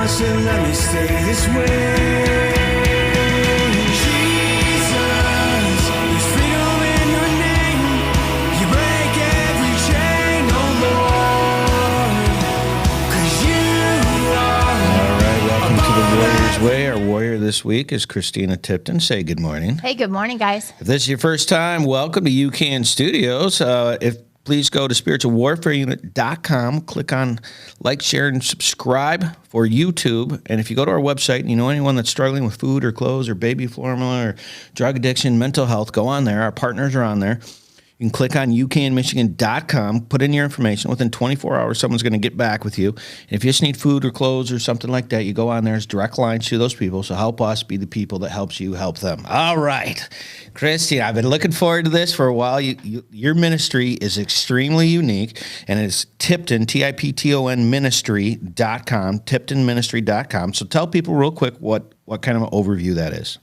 so let me stay this way. Jesus, there's freedom in your name. You break every chain, oh Lord, 'cause you are. All right, welcome to the Warrior's Way. Our warrior this week is Christina Tipton. Say good morning. Hey, good morning, guys. If this is your first time, welcome to UCAN Studios. Please go to spiritualwarfareunit.com, click on like, share, and subscribe for YouTube. And if you go to our website and you know anyone that's struggling with food or clothes or baby formula or drug addiction, mental health, go on there. Our partners are on there. You can click on UCANMichigan.com, put in your information. Within 24 hours, someone's going to get back with you. And if you just need food or clothes or something like that, you go on there. It's direct lines to those people. So help us be the people that helps you help them. All right. Christy, I've been looking forward to this for a while. Your ministry is extremely unique, and it's Tipton, Tipton ministry.com, tiptonministry.com. So tell people real quick what kind of an overview that is.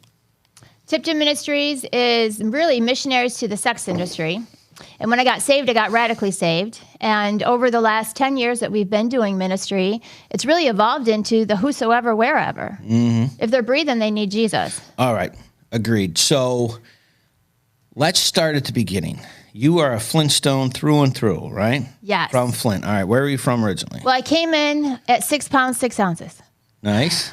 Tipton Ministries is really missionaries to the sex industry. And when I got saved, I got radically saved. And over the last 10 years that we've been doing ministry, it's really evolved into the whosoever, wherever. Mm-hmm. If they're breathing, they need Jesus. All right. Agreed. So let's start at the beginning. You are a Flintstone through and through, right? Yes. From Flint. All right. Where are you from originally? Well, I came in at 6 pounds, 6 ounces. Nice.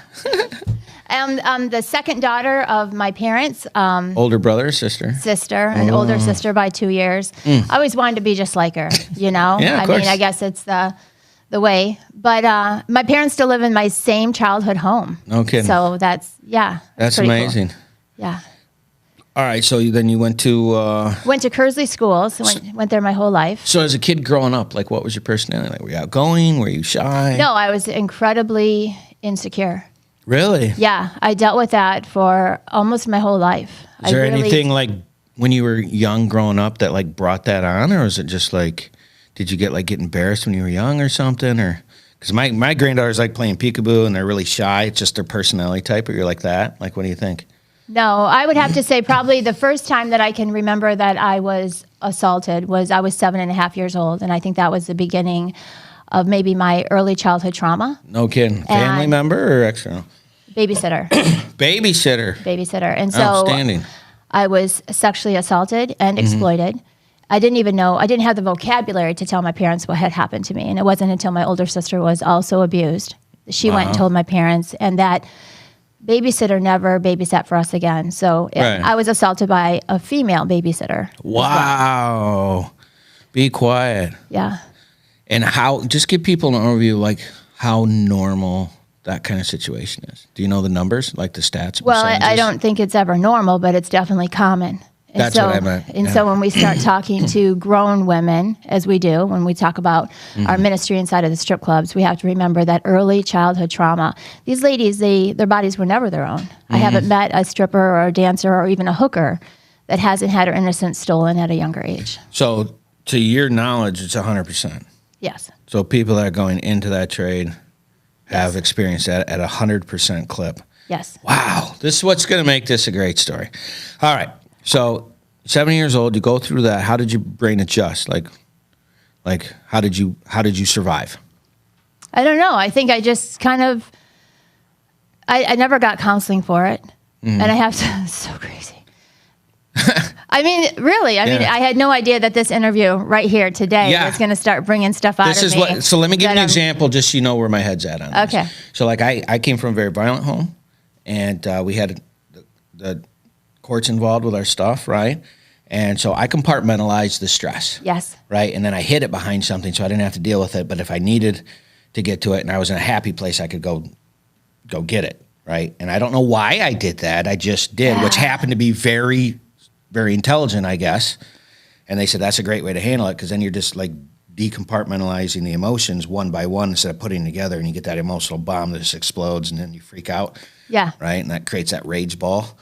I'm the second daughter of my parents. Older brother or sister? Sister, an older sister by 2 years. I always wanted to be just like her, you know? Yeah, of course. I mean, I guess it's the way. But my parents still live in my same childhood home. No kidding. So that's pretty amazing. Cool. Yeah. All right, so then you went to... Went to Kersley schools, went there my whole life. So as a kid growing up, like what was your personality? Like, were you outgoing? Were you shy? No, I was incredibly insecure. Really? Yeah, I dealt with that for almost my whole life. Is there anything like when you were young growing up that like brought that on, or is it just like, did you get embarrassed when you were young or something? Or because my granddaughters like playing peekaboo and they're really shy. It's just their personality type. Or you're like that. Like, what do you think? No, I would have to say probably the first time that I can remember that I was assaulted was I was 7.5 years old, and I think that was the beginning of maybe my early childhood trauma. No kidding. Family member or external? Babysitter. Babysitter. And so outstanding. I was sexually assaulted and exploited. I didn't even know, I didn't have the vocabulary to tell my parents what had happened to me. And it wasn't until my older sister was also abused. She went and told my parents, and that babysitter never babysat for us again. So I was assaulted by a female babysitter. Wow. Be quiet. Yeah. And just give people an overview, like how normal that kind of situation is. Do you know the numbers, like the stats? Well, I don't think it's ever normal, but it's definitely common. And That's what I meant. And so when we start talking to grown women, as we do, when we talk about our ministry inside of the strip clubs, we have to remember that early childhood trauma. These ladies, their bodies were never their own. I haven't met a stripper or a dancer or even a hooker that hasn't had her innocence stolen at a younger age. So to your knowledge, it's 100%. Yes. So people that are going into that trade have experienced that at 100% clip. Yes. Wow. This is what's going to make this a great story. All right. So 7 years old, you go through that. How did your brain adjust? Like how did you survive? I don't know. I think I just kind of, I never got counseling for it. And I have to, it's so crazy. I mean, really, I mean, I had no idea that this interview right here today was going to start bringing stuff out of me. So let me give you an example just so you know where my head's at on this. Okay. So like I came from a very violent home, and we had the courts involved with our stuff, right? And so I compartmentalized the stress. Yes. Right? And then I hid it behind something so I didn't have to deal with it. But if I needed to get to it and I was in a happy place, I could go get it, right? And I don't know why I did that. I just did, which happened to be very, very intelligent, I guess. And they said that's a great way to handle it, because then you're just like decompartmentalizing the emotions one by one instead of putting them together, and you get that emotional bomb that just explodes and then you freak out. Yeah. Right? And that creates that rage ball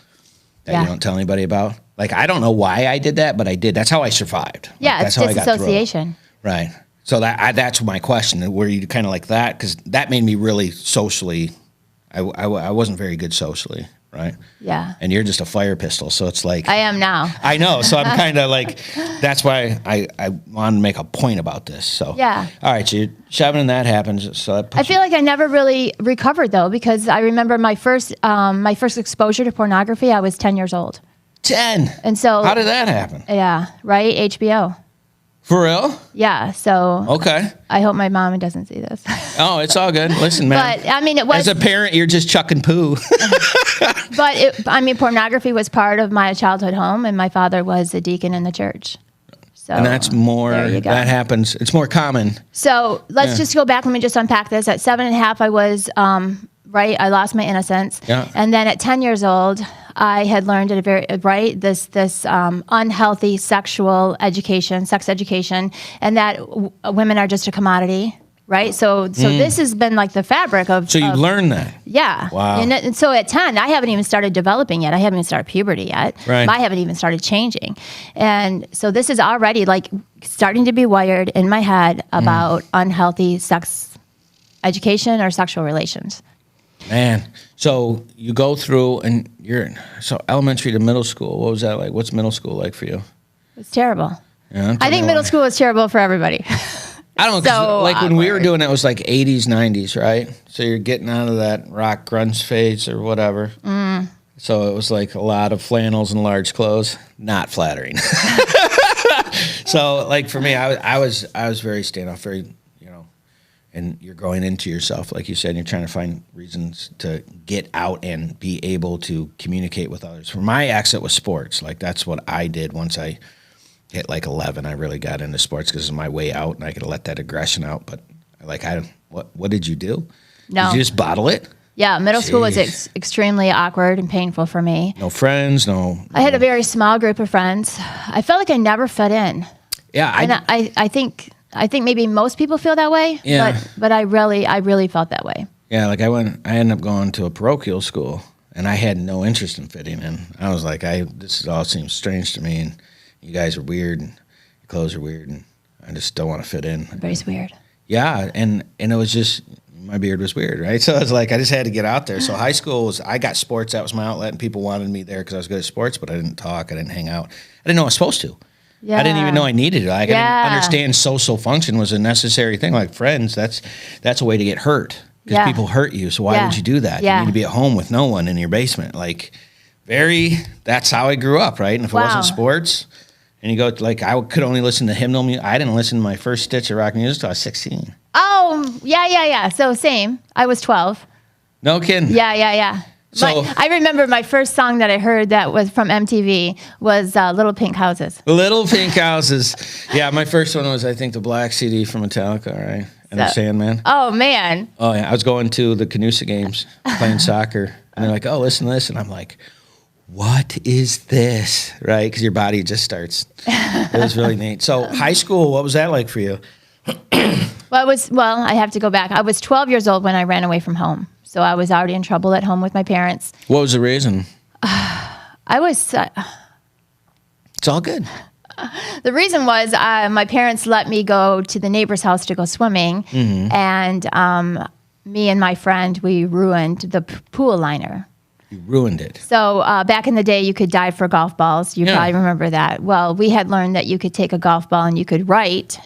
that you don't tell anybody about. Like, I don't know why I did that, but I did. That's how I survived. Yeah, that's it's disassociation. Right. So that's my question. Were you kind of like that? Because that made me really socially, I wasn't very good socially. right? Yeah. And you're just a fire pistol, so it's like I am now. I know, so I'm kind of like that's why I want to make a point about this. So Yeah. all right, so you're shoving and that happens. So that I feel like I never really recovered though, because I remember my first exposure to pornography. I was 10 years old. 10. And so how did that happen? Yeah, right. HBO. For real? Yeah. So Okay. I hope my mom doesn't see this. Oh, it's all good. Listen, man. But I mean, it was. As a parent, you're just chucking poo. But pornography was part of my childhood home, and my father was a deacon in the church. So And that's more, there you go. that happens. It's more common. So let's just go back. Let me just unpack this. At 7.5, I was, I lost my innocence. Yeah. And then at 10 years old, I had learned at this unhealthy sexual education, sex education, and that women are just a commodity. Right. So this has been like the fabric of. So you learned that. Yeah. Wow. And so at 10, I haven't even started developing yet. I haven't even started puberty yet. Right. I haven't even started changing. And so this is already like starting to be wired in my head about unhealthy sex education or sexual relations. Man. So you go through and so elementary to middle school. What was that like? What's middle school like for you? It's terrible. Yeah, I think middle school is terrible for everybody. I don't know. 'Cause So like when we were awkward. doing it, it was like 80s, 90s, right? So you're getting out of that rock grunge phase or whatever. So it was like a lot of flannels and large clothes. Not flattering. So like for me, I was very standoff, very, and you're going into yourself, like you said, and you're trying to find reasons to get out and be able to communicate with others. For my exit was sports. Like that's what I did once I hit like 11. I really got into sports because it was my way out, and I could let that aggression out. But what did you do? No. Did you just bottle it? Yeah, middle school was Jeez. extremely awkward and painful for me. No friends, no. I had a very small group of friends. I felt like I never fit in. Yeah, And I think maybe most people feel that way. Yeah. But I really felt that way. Yeah, like I ended up going to a parochial school, and I had no interest in fitting in. I was like, this all seems strange to me, and you guys are weird, and your clothes are weird, and I just don't want to fit in. Everybody's weird. Yeah, and it was just, my beard was weird, right? So it's like I just had to get out there. So high school I got sports, that was my outlet, and people wanted me there because I was good at sports, but I didn't talk, I didn't hang out. I didn't know I was supposed to. Yeah. I didn't even know I needed it. Like, Yeah. I didn't understand social function was a necessary thing. Like friends, that's a way to get hurt because Yeah. people hurt you. So why Yeah. would you do that? Yeah. You need to be at home with no one in your basement. Like that's how I grew up, right? And if it Wow. wasn't sports, and you go like I could only listen to hymnal music. I didn't listen to my first stitch of rock music until I was 16. Oh, yeah. So same. I was 12. No kidding. Yeah. So- I remember my first song that I heard that was from MTV was Little Pink Houses. Little Pink Houses. Yeah, my first one was, I think, the Black CD from Metallica, right? And the So- Sandman. Oh, man. Oh, yeah. I was going to the Canusa games, playing soccer. And they're like, oh, listen to this. And I'm like, what is this? Right? Because your body just starts. It was really neat. So high school, what was that like for you? Well, I have to go back. I was 12 years old when I ran away from home. So I was already in trouble at home with my parents. What was the reason? I was... It's all good. The reason was my parents let me go to the neighbor's house to go swimming, and me and my friend, we ruined the pool liner. You ruined it. So back in the day, you could dive for golf balls. You Yeah. probably remember that. Well, we had learned that you could take a golf ball and you could write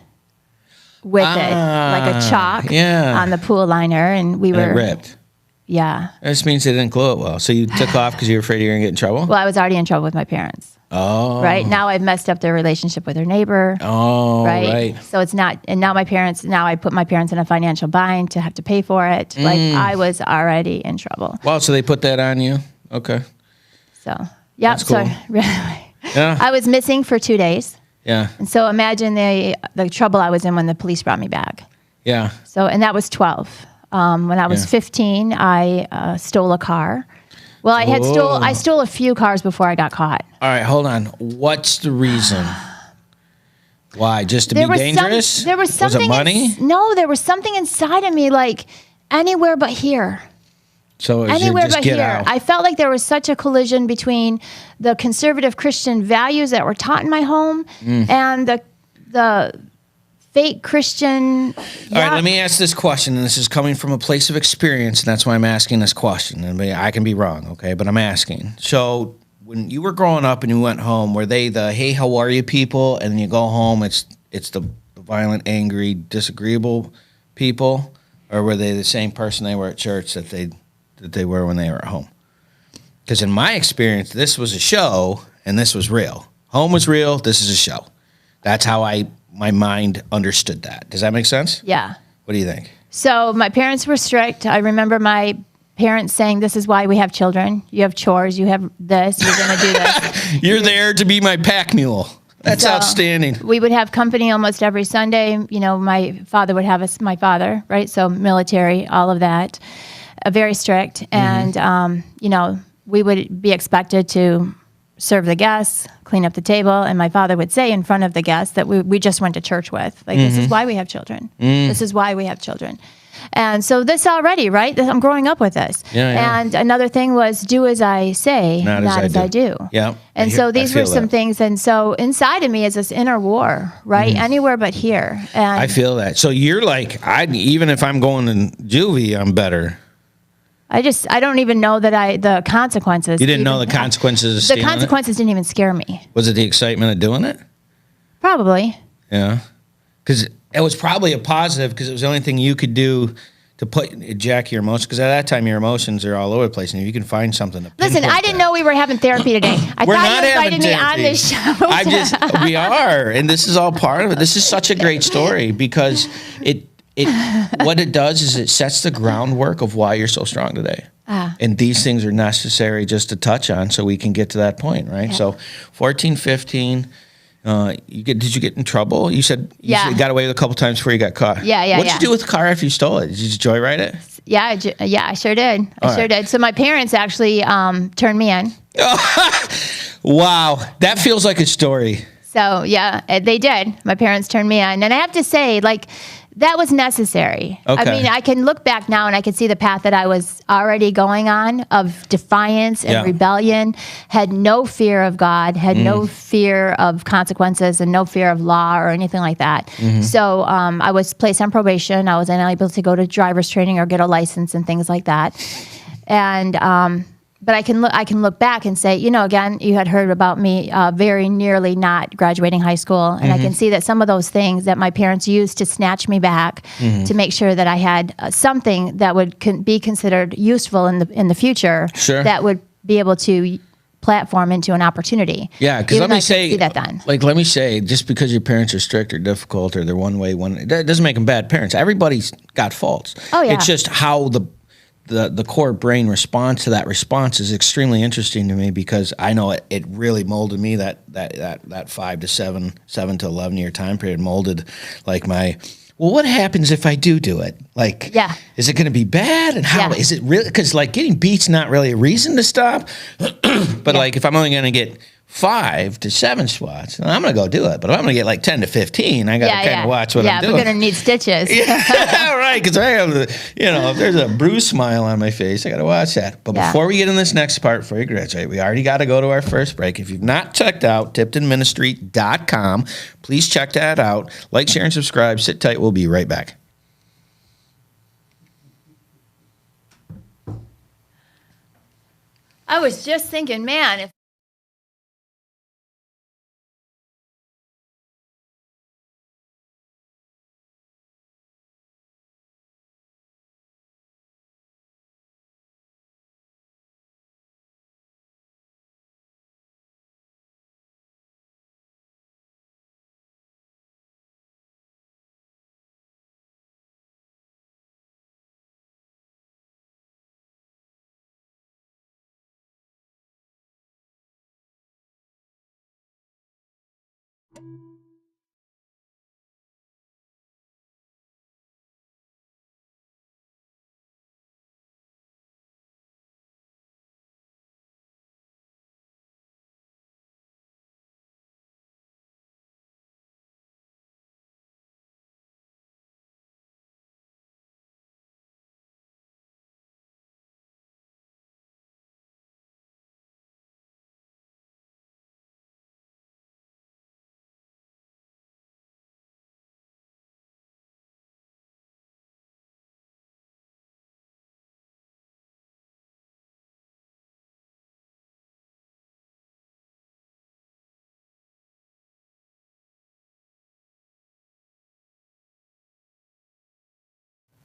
with it, like a chalk on the pool liner, and we And were... it ripped. Yeah. That just means they didn't glue it well. So you took off because you were afraid you were going to get in trouble? Well, I was already in trouble with my parents. Oh. Right? Now I've messed up their relationship with their neighbor. Oh, right. So it's not, and now I put my parents in a financial bind to have to pay for it. Like I was already in trouble. Well, so they put that on you? Okay. So, yeah. That's cool. So Yeah. I was missing for 2 days. Yeah. And so imagine the trouble I was in when the police brought me back. Yeah. So, and that was 12. When I was Yeah. 15, I stole a car. Well, I stole a few cars before I got caught. All right, hold on. What's the reason? Why? Just to be dangerous? There was something. Was it money? No, there was something inside of me, like anywhere but here. So it was Anywhere just but get here. out. I felt like there was such a collision between the conservative Christian values that were taught in my home Mm. and the fake Christian. All right, let me ask this question, and this is coming from a place of experience, and that's why I'm asking this question. And I can be wrong, okay, but I'm asking. So when you were growing up and you went home, were they the "Hey, how are you" people, and then you go home, it's the violent, angry, disagreeable people, or were they the same person they were at church that they were when they were at home? Because in my experience, this was a show, and this was real. Home was real. This is a show. That's how my mind understood that. Does that make sense? Yeah. What do you think? So my parents were strict. I remember my parents saying, "This is why we have children. You have chores. You have this. You're going to do this. You're there to be my pack mule." That's So outstanding. We would have company almost every Sunday. You know, my father would have us, my father, right? So military, all of that, very strict. And, you know, we would be expected to serve the guests, clean up the table. And my father would say in front of the guests that we just went to church with. Like, this is why we have children. This is why we have children. And so this already, right? I'm growing up with this. Yeah. And another thing was do as I say, not as I do. Yeah. And so these were some things. And so inside of me is this inner war, right? Anywhere but here. And I feel that. So you're like, even if I'm going to juvie, I'm better. I don't even know that the consequences. You didn't know the consequences of The stealing consequences didn't even scare me. it? Was it the excitement of doing it? Probably. Yeah. Because it was probably a positive because it was the only thing you could do to jack your emotions. Because at that time, your emotions are all over the place. And if you can find something to Listen, I didn't know we were having therapy today. I We're thought not you having invited me on therapy. this show. we are. And this is all part of it. This is such a great story because what it does is it sets the groundwork of why you're so strong today. And these things are necessary just to touch on so we can get to that point, right? Yeah. So 14, 15, did you get in trouble? You said you got away with a couple times before you got caught. Yeah. What'd you do with the car after you stole it? Did you just joyride it? Yeah, I sure did. I sure did. So my parents actually turned me in. Wow. That feels like a story. So yeah, they did. My parents turned me in. And I have to say, like, that was necessary. Okay. I mean, I can look back now and I can see the path that I was already going on of defiance and rebellion, had no fear of God, had no fear of consequences and no fear of law or anything like that. So I was placed on probation. I was unable to go to driver's training or get a license and things like that. And but I can look back and say, you know, again, you had heard about me very nearly not graduating high school, and I can see that some of those things that my parents used to snatch me back to make sure that I had something that would be considered useful in the future, that would be able to platform into an opportunity. Yeah, because let me say, just because your parents are strict or difficult or they're one way, that doesn't make them bad parents. Everybody's got faults. Oh yeah, it's just how the core brain response to that response is extremely interesting to me because I know it really molded me that 5 to 7 to 11 year time period molded like what happens if I do it? Like, is it going to be bad? And how is it really? Because like getting beat's not really a reason to stop. But like if I'm only going to get 5 to 7 swats, I'm going to go do it. But if I'm going to get like 10 to 15, I got to kind of watch what I'm doing. Yeah, we're going to need stitches. Yeah, right. Because I have if there's a bruised smile on my face, I got to watch that. But before we get in this next part, before you graduate, we already got to go to our first break. If you've not checked out TiptonMinistry.com, please check that out. Like, share, and subscribe. Sit tight. We'll be right back. I was just thinking, man, if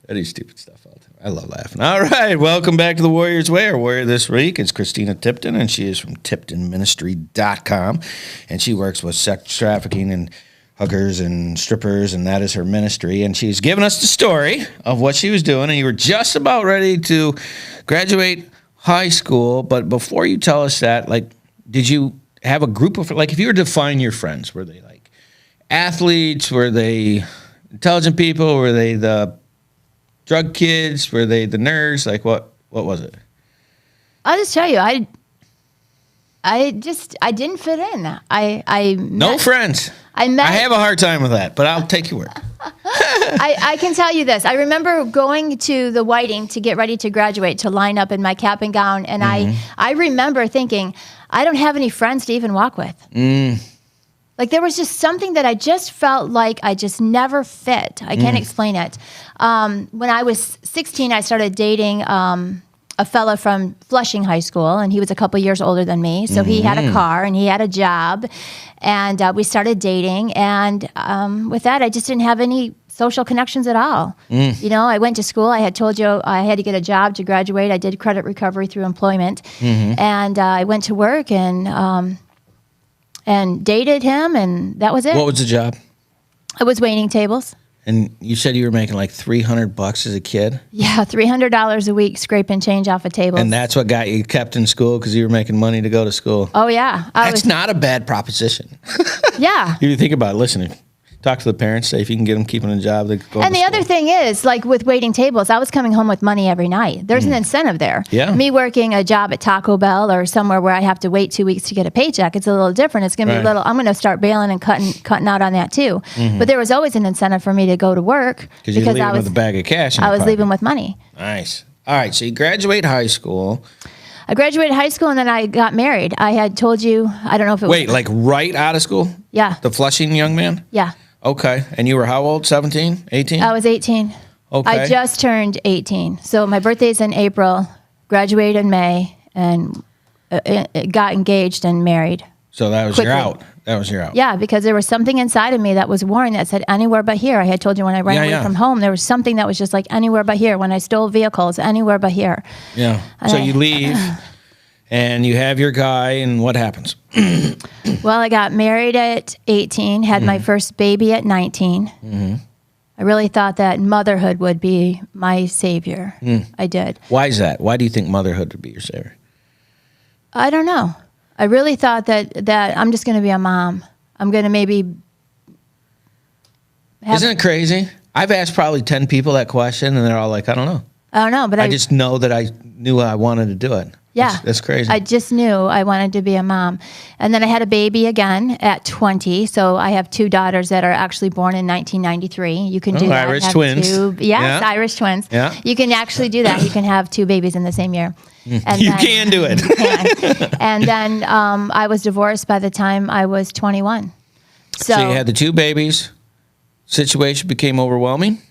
I do stupid stuff all the time. I love laughing. All right, welcome back to the Warrior's Way. Our warrior this week is Christina Tipton, and she is from TiptonMinistry.com, and she works with sex trafficking and hookers and strippers, and that is her ministry. And she's given us the story of what she was doing, and you were just about ready to graduate high school. But before you tell us that, like, did you have a group of, like, if you were to define your friends, were they like athletes? Were they intelligent people? Were they the drug kids? Were they the nerds? Like, what was it? I'll just tell you, I didn't fit in. No friends. I have a hard time with that, but I'll take your word. I can tell you this. I remember going to the Whiting to get ready to graduate, to line up in my cap and gown, and I remember thinking, I don't have any friends to even walk with. Like, there was just something that I just felt like I just never fit. I can't explain it. When I was 16, I started dating a fella from Flushing High School, and he was a couple years older than me. So he had a car and he had a job, and we started dating. And with that, I just didn't have any social connections at all. You know, I went to school. I had told you I had to get a job to graduate. I did credit recovery through employment, and I went to work and dated him, and that was it. What was the job? I was waiting tables. And you said you were making like $300 as a kid? Yeah, $300 a week scraping change off a table. And that's what got you kept in school because you were making money to go to school. Oh, yeah. That's not a bad proposition. Yeah. If you think about it, listen, talk to the parents, say if you can get them keeping a job, they go. And the other thing is, like with waiting tables, I was coming home with money every night. There's an incentive there. Yeah. Me working a job at Taco Bell or somewhere where I have to wait 2 weeks to get a paycheck, it's a little different. It's going to be Right. I'm going to start bailing and cutting out on that too. But there was always an incentive for me to go to work because you're leaving with a bag of cash in I your was pocket. leaving with money. Nice. All right, so you graduate high school. I graduated high school and then I got married. I had told you, I don't know if it Wait, was. like right out of school? Yeah. The Flushing young man? Yeah. Okay. And you were how old? 17? 18? I was 18. Okay. I just turned 18. So my birthday's in April, graduated in May, and got engaged and married. So that was quickly. your out. That was your out. Yeah, because there was something inside of me that was warring that said anywhere but here. I had told you when I ran away from home, there was something that was just like anywhere but here. When I stole vehicles, anywhere but here. Yeah. And So you leave and you have your guy, and what happens? Well, I got married at 18, had my first baby at 19. I really thought that motherhood would be my savior. I did. Why is that? Why do you think motherhood would be your savior? I don't know. I really thought that I'm just going to be a mom. I'm going to maybe Isn't it crazy? I've asked probably 10 people that question, and they're all like, I don't know. I don't know, but I just know that I knew I wanted to do it. Yeah. That's crazy. I just knew I wanted to be a mom. And then I had a baby again at 20. So I have two daughters that are actually born in 1993. You can do that. Irish Have twins. Yes, Yeah. Irish twins. Yeah. You can actually do that. You can have two babies in the same year. And You can do it. And then I was divorced by the time I was 21. So you had the two babies. Situation became overwhelming?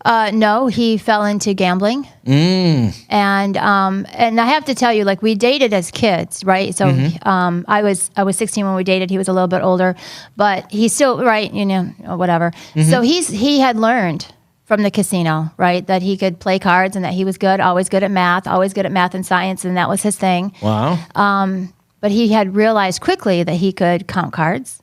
No, he fell into gambling. And I have to tell you, like, we dated as kids, right? So I was 16 when we dated. He was a little bit older, but he's still, right, you know, whatever. So he had learned from the casino, right, that he could play cards and that he was good, always good at math and science, and that was his thing. Wow. But he had realized quickly that he could count cards.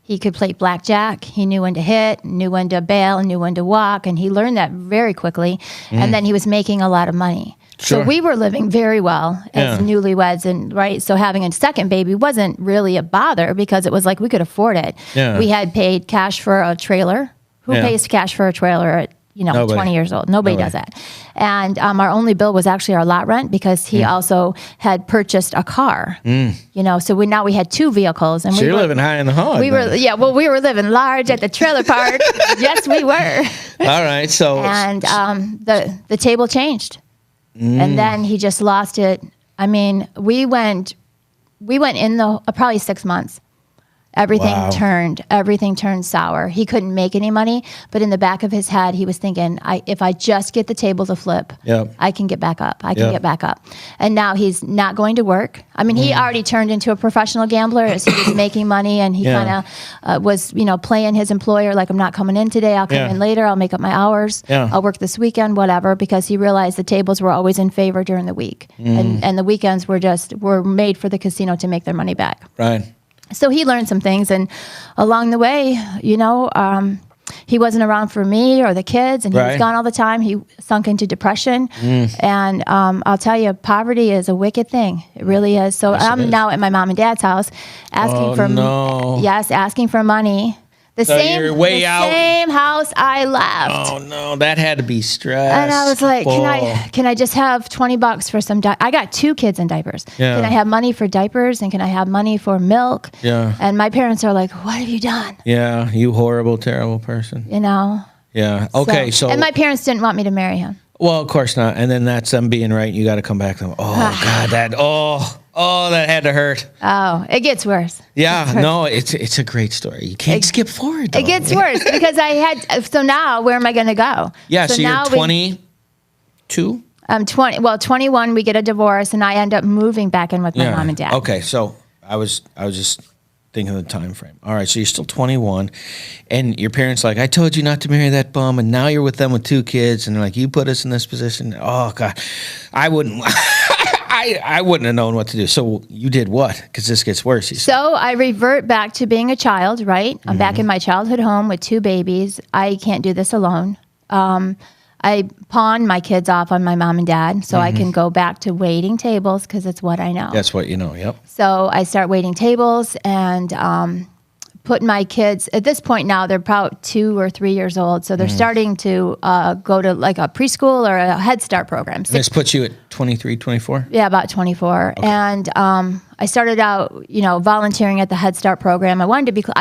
He could play blackjack. He knew when to hit, knew when to bail, knew when to walk, and he learned that very quickly. And then he was making a lot of money. Sure. So we were living very well as newlyweds, and right. So having a second baby wasn't really a bother because it was like we could afford it. Yeah. We had paid cash for a trailer. Who pays cash for a trailer at Nobody. 20 years old? Nobody does that. And our only bill was actually our lot rent because he also had purchased a car. You know, so we had two vehicles, and So you're living high in the hog. we were living large at the trailer park. Yes, we were. All right. So And the table changed, and then he just lost it. I mean, we went in the probably 6 months. Everything turned sour. He couldn't make any money, but in the back of his head, he was thinking, if I just get the table to flip, I can get back up. I can get back up. And now he's not going to work. I mean, he already turned into a professional gambler as he was making money, and he kind of was, playing his employer like, I'm not coming in today. I'll come in later. I'll make up my hours. I'll work this weekend, whatever, because he realized the tables were always in favor during the week, and the weekends were made for the casino to make their money back. Right. So he learned some things, and along the way, he wasn't around for me or the kids, and he was gone all the time. He sunk into depression, and I'll tell you, poverty is a wicked thing. It really is. So I'm now at my mom and dad's house, asking asking for money. The same house I left. Oh no, that had to be stressful. And I was like, can I just have $20 for some I got 2 kids in diapers. Yeah. Can I have money for diapers, and can I have money for milk? Yeah. And my parents are like, what have you done? Yeah, you horrible, terrible person. Yeah. Okay, so and my parents didn't want me to marry him. Well, of course not. And then that's them being right. You got to come back to them. Oh God, that had to hurt. Oh, it gets worse. Yeah, no, it's a great story. You can't skip forward, though. It gets worse because so now where am I going to go? Yeah, so you're 22? I'm 20. Well, 21, we get a divorce, and I end up moving back in with my mom and dad. Okay, so I was just thinking of the time frame. All right, so you're still 21, and your parents like, I told you not to marry that bum, and now you're with them with 2 kids, and they're like, you put us in this position. Oh God, I wouldn't. I wouldn't have known what to do. So you did what? Because this gets worse. So I revert back to being a child, right? I'm back in my childhood home with 2 babies. I can't do this alone. I pawn my kids off on my mom and dad so I can go back to waiting tables because it's what I know. That's what you know, yep. So I start waiting tables and put my kids, at this point now, they're about 2 or 3 years old. So they're starting to go to like a preschool or a Head Start program. And this puts you at 23, 24? Yeah, about 24. Okay. And I started out, volunteering at the Head Start program. I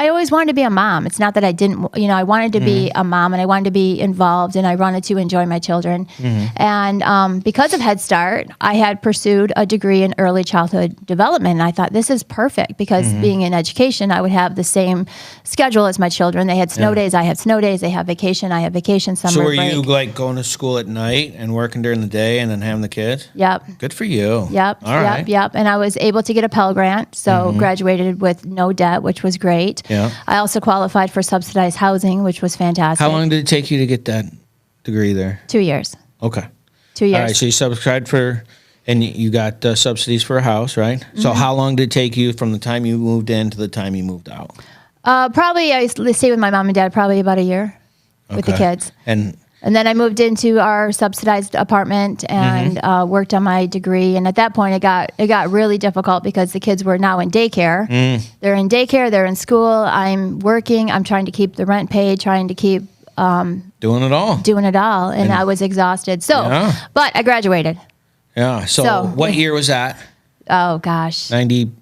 always wanted to be a mom. It's not that I didn't, I wanted to be a mom, and I wanted to be involved, and I wanted to enjoy my children. And because of Head Start, I had pursued a degree in early childhood development. And I thought this is perfect because being in education, I would have the same schedule as my children. They had snow days. I had snow days. They have vacation. I have vacation, summer break. So were you like going to school at night and working during the day and then having the kids? Yep. Good for you. Yep. All right. Yep. And I was able to get a Pell Grant, so graduated with no debt, which was great. Yeah. I also qualified for subsidized housing, which was fantastic. How long did it take you to get that degree there? 2 years. Okay. 2 years. All right, so you subscribed and you got subsidies for a house, right? So how long did it take you from the time you moved in to the time you moved out? Probably, I stayed with my mom and dad probably about a year with the kids. And then I moved into our subsidized apartment and worked on my degree. And at that point, it got really difficult because the kids were now in daycare. They're in daycare. They're in school. I'm working. I'm trying to keep the rent paid, trying to keep doing it all. And I was exhausted. So, but I graduated. Yeah. So what year was that? Oh, gosh. 90.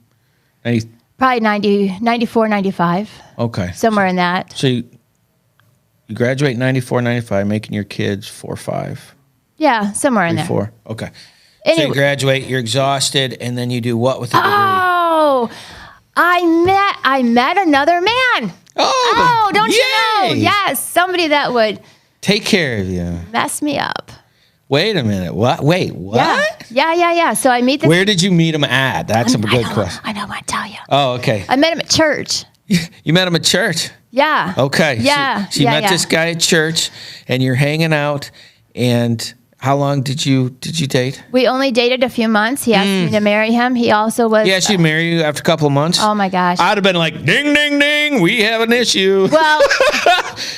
Probably 94, 95. Okay. Somewhere in that. So you graduate 94, 95, making your kids 4 or 5. Yeah, somewhere in there. 4. Okay. Anyway. So you graduate, you're exhausted, and then you do what with the degree? Oh, I met another man. Oh, don't you know? Yes, somebody that would take care of you. Mess me up. Wait a minute. What? Wait, what? Yeah. So I meet this. Where did you meet him at? That's a good question. I don't want to tell you. Oh, okay. I met him at church. You met him at church? Yeah. Okay. Yeah. So you met this guy at church, and you're hanging out, and how long did you date? We only dated a few months. He asked me to marry him. He also was... Yeah, she'd marry you after a couple of months? Oh, my gosh. I'd have been like, ding, ding, ding, we have an issue. Well,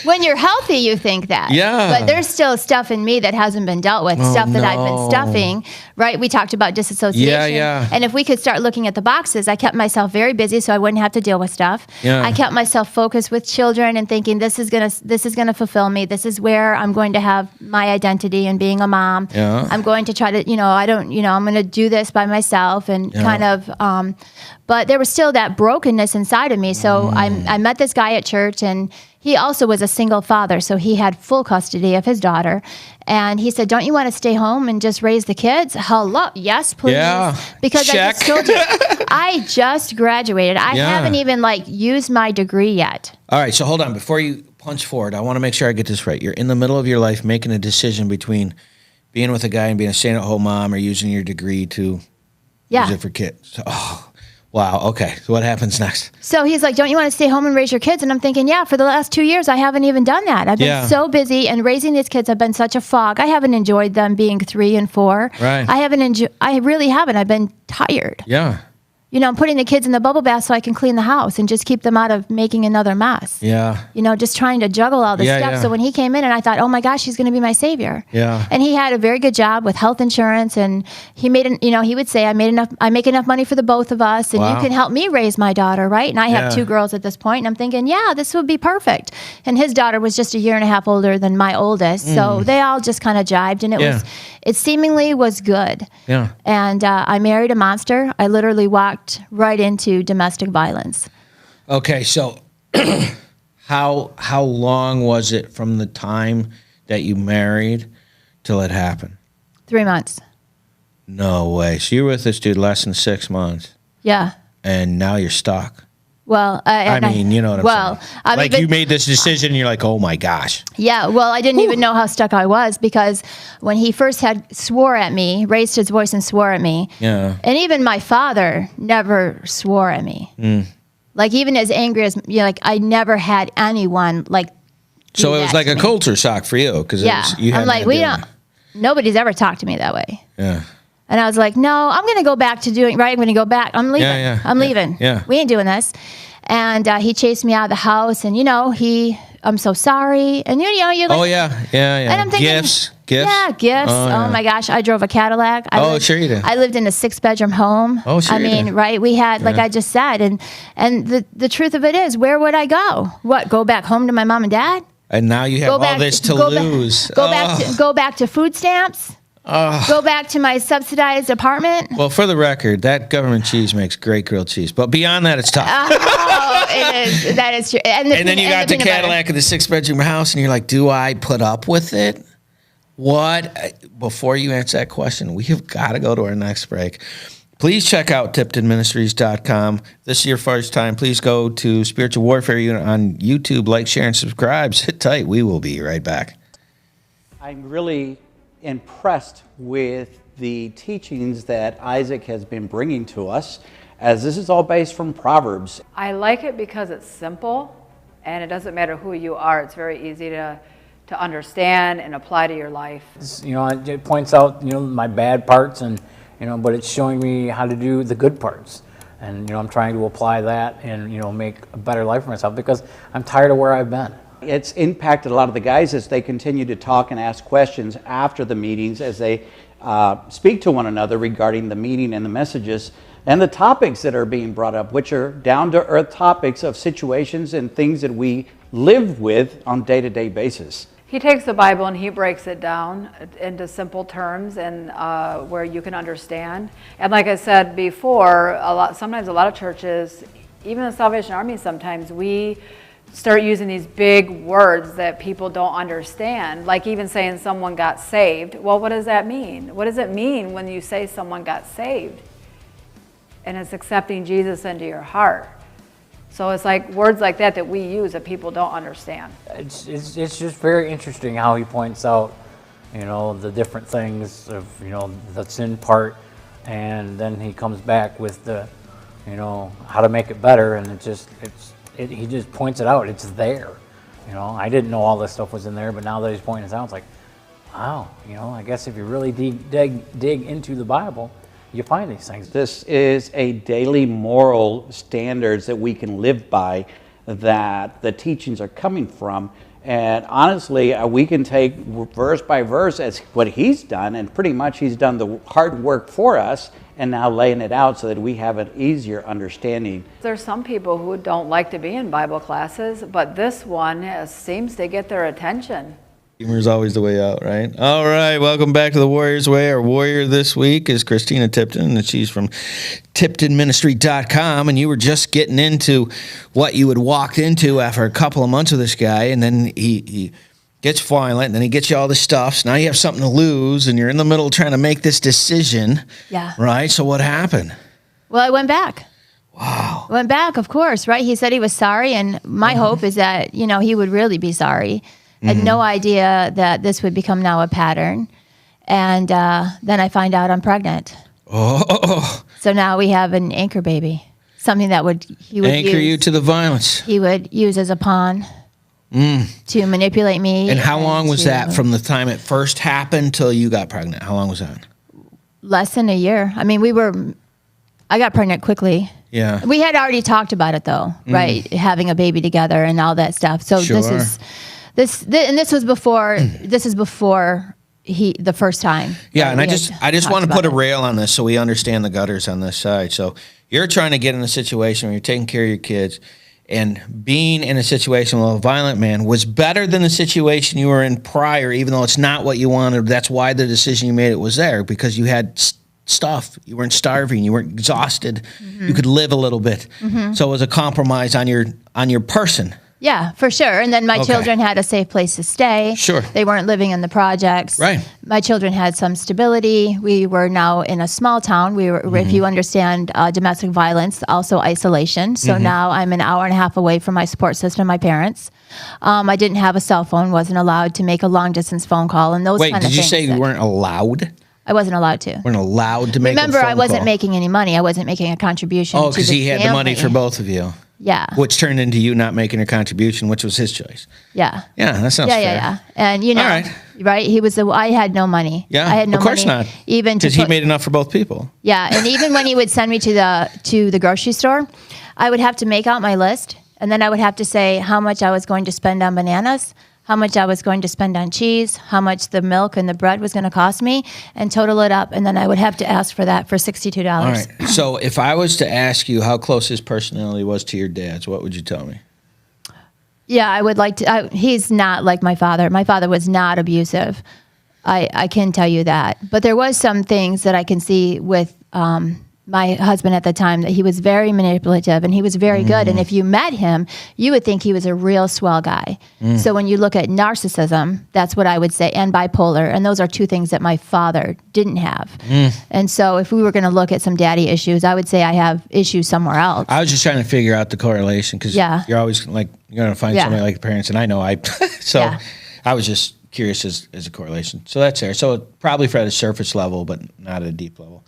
when you're healthy, you think that. Yeah. But there's still stuff in me that hasn't been dealt with, stuff that I've been stuffing, right? We talked about disassociation. Yeah. And if we could start looking at the boxes, I kept myself very busy so I wouldn't have to deal with stuff. Yeah. I kept myself focused with children and thinking this is gonna fulfill me. This is where I'm going to have my identity in being a mom. Yeah. I'm going to try to, I'm going to do this by myself and kind of, but there was still that brokenness inside of me. So I met this guy at church, and he also was a single father, so he had full custody of his daughter. And he said, don't you want to stay home and just raise the kids? Hello. Yes, please. Yeah. Because Check. I just told you, I just graduated. I haven't even used my degree yet. All right, so hold on. Before you punch forward, I want to make sure I get this right. You're in the middle of your life making a decision between being with a guy and being a stay-at-home mom, or using your degree to use it for kids. Oh, wow. Okay. So what happens next? So he's like, don't you want to stay home and raise your kids? And I'm thinking, yeah, for the last 2 years, I haven't even done that. I've been so busy, and raising these kids have been such a fog. I haven't enjoyed them being 3 and 4. Right. I really haven't. I've been tired. Yeah. You know, I'm putting the kids in the bubble bath so I can clean the house and just keep them out of making another mess. Yeah. You know, just trying to juggle all this stuff. Yeah. So when he came in, and I thought, oh my gosh, he's going to be my savior. Yeah. And he had a very good job with health insurance, and he made, he would say, I make enough money for the both of us, and you can help me raise my daughter, right? And I have 2 girls at this point, and I'm thinking, yeah, this would be perfect. And his daughter was just a year and a half older than my oldest, so they all just kind of jived, and it seemingly was good. Yeah. And I married a monster. I literally walked right into domestic violence. Okay, so how long was it from the time that you married till it happened? 3 months. No way. So you were with this dude less than 6 months, Yeah. and now you're stuck. Well, I mean, you know what I'm saying. you you made this decision, and you're like, oh my gosh. Yeah, well, I didn't even know how stuck I was, because when he first swore at me, raised his voice and swore at me. Yeah. And even my father never swore at me. Like, even as angry as, I never had anyone do So it was that like to a me. culture shock for you, because I'm like, nobody's ever talked to me that way. Yeah. And I was like, no, I'm going to go back to doing, right? I'm going to go back. I'm leaving. I'm leaving. Yeah. We ain't doing this. And he chased me out of the house, and, I'm so sorry. And, you're like, Oh, yeah. And I'm thinking, gifts. Yeah, gifts. Oh my gosh. I drove a Cadillac. Sure you did. I lived in a 6-bedroom home. Oh, sure you did. Right? We had, like I just said, and the truth of it is, where would I go? What, go back home to my mom and dad? And now you have all this to lose. Go back to food stamps? Go back to my subsidized apartment? Well, for the record, that government cheese makes great grilled cheese. But beyond that, it's tough. It is. That is true. And then you got the Cadillac in the 6-bedroom house, and you're like, do I put up with it? What? Before you answer that question, we have got to go to our next break. Please check out TiptonMinistries.com. If this is your first time, please go to Spiritual Warfare Unit on YouTube. Like, share, and subscribe. Sit tight. We will be right back. I'm really impressed with the teachings that Isaac has been bringing to us, as this is all based from Proverbs. I like it because it's simple, and it doesn't matter who you are. It's very easy to understand and apply to your life. It points out, my bad parts, and, but it's showing me how to do the good parts. And, I'm trying to apply that and, make a better life for myself, because I'm tired of where I've been. It's impacted a lot of the guys as they continue to talk and ask questions after the meetings, as they speak to one another regarding the meeting and the messages and the topics that are being brought up, which are down-to-earth topics of situations and things that we live with on a day-to-day basis. He takes the Bible and he breaks it down into simple terms and where you can understand. And like I said before, sometimes a lot of churches, even the Salvation Army, sometimes we start using these big words that people don't understand, like even saying someone got saved. Well, what does that mean? What does it mean when you say someone got saved? And it's accepting Jesus into your heart. So it's like words like that we use that people don't understand. It's just very interesting how he points out, the different things of, the sin part, and then he comes back with the, how to make it better, and he just points it out. It's there. I didn't know all this stuff was in there, but now that he's pointing it out, it's like, wow, I guess if you really dig into the Bible, you find these things. This is a daily moral standards that we can live by, that the teachings are coming from. And honestly, we can take verse by verse as what he's done, and pretty much he's done the hard work for us, and now laying it out so that we have an easier understanding. There's some people who don't like to be in Bible classes, but this one seems to get their attention. Humor is always the way out, right? All right, welcome back to the Warrior's Way. Our warrior this week is Christina Tipton, and she's from TiptonMinistry.com. And you were just getting into what you had walked into after a couple of months with this guy, and then he gets violent, and then he gets you all this stuff. So now you have something to lose, and you're in the middle trying to make this decision. Yeah. Right? So what happened? Well, I went back. Wow. Went back, of course, right? He said he was sorry, and my hope is that, he would really be sorry. Had no idea that this would become now a pattern. And then I find out I'm pregnant. Oh. So now we have an anchor baby, something that he would Anchor you to the violence. He would use as a pawn to manipulate me. And how long was that from the time it first happened till you got pregnant? How long was that? Less than a year. I mean, I got pregnant quickly. Yeah. We had already talked about it though, right? Having a baby together and all that stuff. So Sure. this was before the first time. Yeah, and we I just had want to talked put a about it. rail on this so we understand the gutters on this side. So you're trying to get in a situation where you're taking care of your kids, and being in a situation with a violent man was better than the situation you were in prior, even though it's not what you wanted. That's why the decision you made was there, because you had stuff. You weren't starving. You weren't exhausted. You could live a little bit. So it was a compromise on your person. Yeah, for sure. And then my children had a safe place to stay. Sure. They weren't living in the projects. Right. My children had some stability. We were now in a small town. We were, if you understand domestic violence, also isolation. So now I'm an hour and a half away from my support system, my parents. I didn't have a cell phone, wasn't allowed to make a long distance phone call, and those Wait, kind of did things. you say you weren't allowed? I wasn't allowed to. Weren't allowed to make Remember, a phone I wasn't call? making any money. I wasn't making a contribution. Oh, to because the he had the money family. for both of you. Yeah. Which turned into you not making a contribution, which was his choice. Yeah. Yeah, that sounds fair. Yeah. And All right. right? I had no money. Yeah, I had no of course money. not. Even Because he made enough for both people. Yeah, and even when he would send me to the grocery store, I would have to make out my list, and then I would have to say how much I was going to spend on bananas, how much I was going to spend on cheese, how much the milk and the bread was going to cost me, and total it up, and then I would have to ask for that for $62. All right. So if I was to ask you how close his personality was to your dad's, what would you tell me? Yeah, I would like to. He's not like my father. My father was not abusive. I can tell you that. But there was some things that I can see with my husband at the time, that he was very manipulative and he was very good. And if you met him, you would think he was a real swell guy. So when you look at narcissism, that's what I would say, and bipolar. And those are two things that my father didn't have. And so if we were going to look at some daddy issues, I would say I have issues somewhere else. I was just trying to figure out the correlation, because Yeah. you're always like, you're going to find Yeah. somebody like your parents, and I know so Yeah. I was just curious as a correlation. So that's there. So probably for at a surface level, but not at a deep level.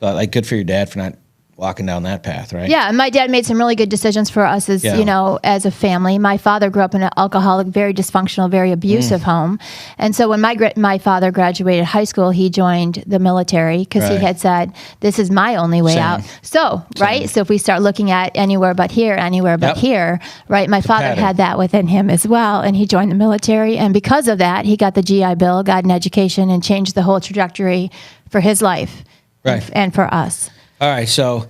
So like, good for your dad for not walking down that path, right? Yeah, and my dad made some really good decisions for us as, as a family. My father grew up in an alcoholic, very dysfunctional, very abusive home. And so when my father graduated high school, he joined the military because he Right. had said, this is my only way Same. out. So, right? So if we start looking at anywhere but Yep. here, right? My father pattern. had that within him as well, and he joined the military. And because of that, he got the GI Bill, got an education, and changed the whole trajectory for his life Right. and for us. All right, so,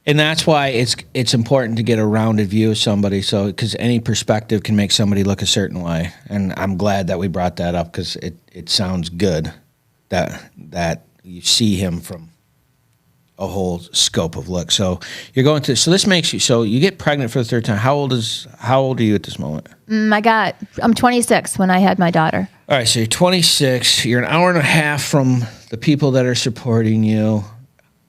and that's why it's important to get a rounded view of somebody, so because any perspective can make somebody look a certain way, and I'm glad that we brought that up, because it sounds good that you see him from a whole scope of look. So you're going to, so this makes you, so you get pregnant for the third time. How old are you at this moment? I'm 26 when I had my daughter. All right, so you're 26. You're an hour and a half from the people that are supporting you.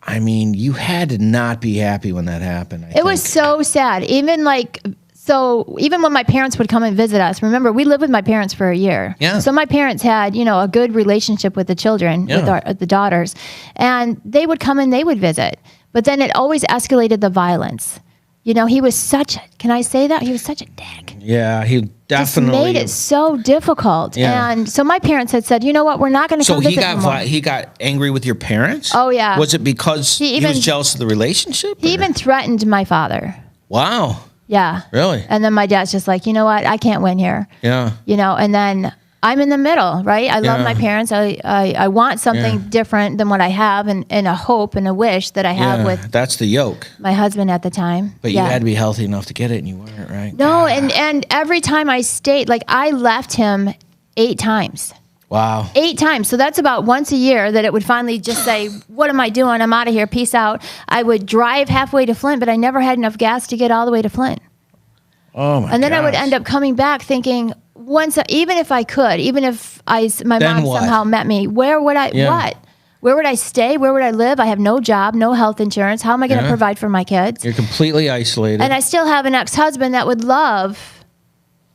I mean, you had to not be happy when that happened. It was so sad. Even when my parents would come and visit us, remember, we lived with my parents for a year. Yeah. So my parents had, a good relationship with the children, with the daughters, and they would come and they would visit. But then it always escalated the violence. He was can I say that? He was such a dick. Yeah, he definitely Just made it so difficult. Yeah. And so my parents had said, you know what, we're not going to come visit anymore. he got angry with your parents? Oh, yeah. Was it because he was jealous of the relationship? He or? even threatened my father. Wow. Yeah. Really? And then my dad's just like, you know what, I can't win here. Yeah. And then I'm in the middle, right? I love Yeah. my parents. I want something different than what I have, and a hope and a wish that I have with that's the yoke. my husband at the time. But you had to be healthy enough to get it, and you weren't, right? No, and every time I stayed, like I left him 8 times. Wow. 8 times. So that's about once a year that it would finally just say, what am I doing? I'm out of here. Peace out. I would drive halfway to Flint, but I never had enough gas to get all the way to Flint. Oh my! And then I would gosh. end up coming back thinking, even if I could, even if my Then mom what? somehow met me, where would I, Yeah. what? Where would I stay? Where would I live? I have no job, no health insurance. How am I going to Yeah. provide for my kids? You're completely isolated. And I still have an ex-husband that would love,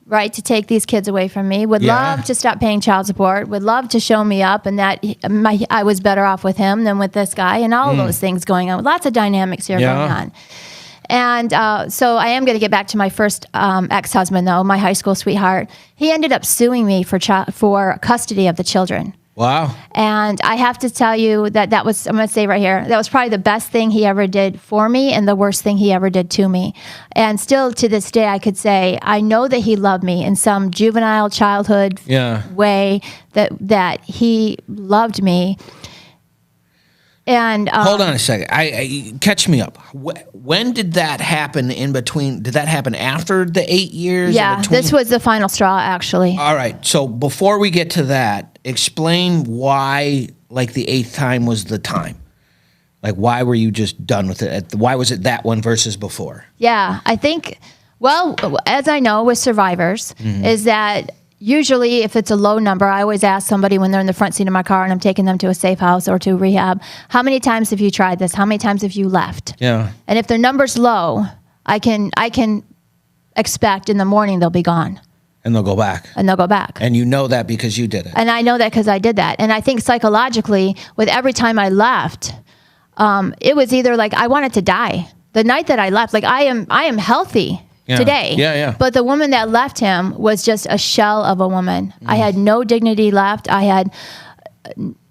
right, to take these kids away from me, would Yeah. love to stop paying child support, would love to show me up and that I was better off with him than with this guy, and all those things going on. Lots of dynamics here Yeah. going on. And so I am going to get back to my first ex-husband, though, my high school sweetheart. He ended up suing me for custody of the children. Wow. And I have to tell you that was, I'm going to say right here, that was probably the best thing he ever did for me and the worst thing he ever did to me. And still to this day, I could say, I know that he loved me in some juvenile childhood Yeah. way, that he loved me. And Hold on a second. I catch me up. When did that happen in between? Did that happen after the 8 years? in yeah, between? this was the final straw, actually. All right. So before we get to that, explain why, like, the 8th time was the time. Like, why were you just done with it? Why was it that one versus before? Yeah, I think, well, as I know with survivors, is that usually if it's a low number, I always ask somebody when they're in the front seat of my car and I'm taking them to a safe house or to rehab, how many times have you tried this? How many times have you left? Yeah. And if their number's low, I can expect in the morning they'll be gone And they'll go back. and they'll go back. And you know that because you did it. And I know that because I did that. And I think psychologically, with every time I left, it was either like I wanted to die. The night that I left, like I am healthy Yeah. today. Yeah, yeah. But the woman that left him was just a shell of a woman. I had no dignity left. I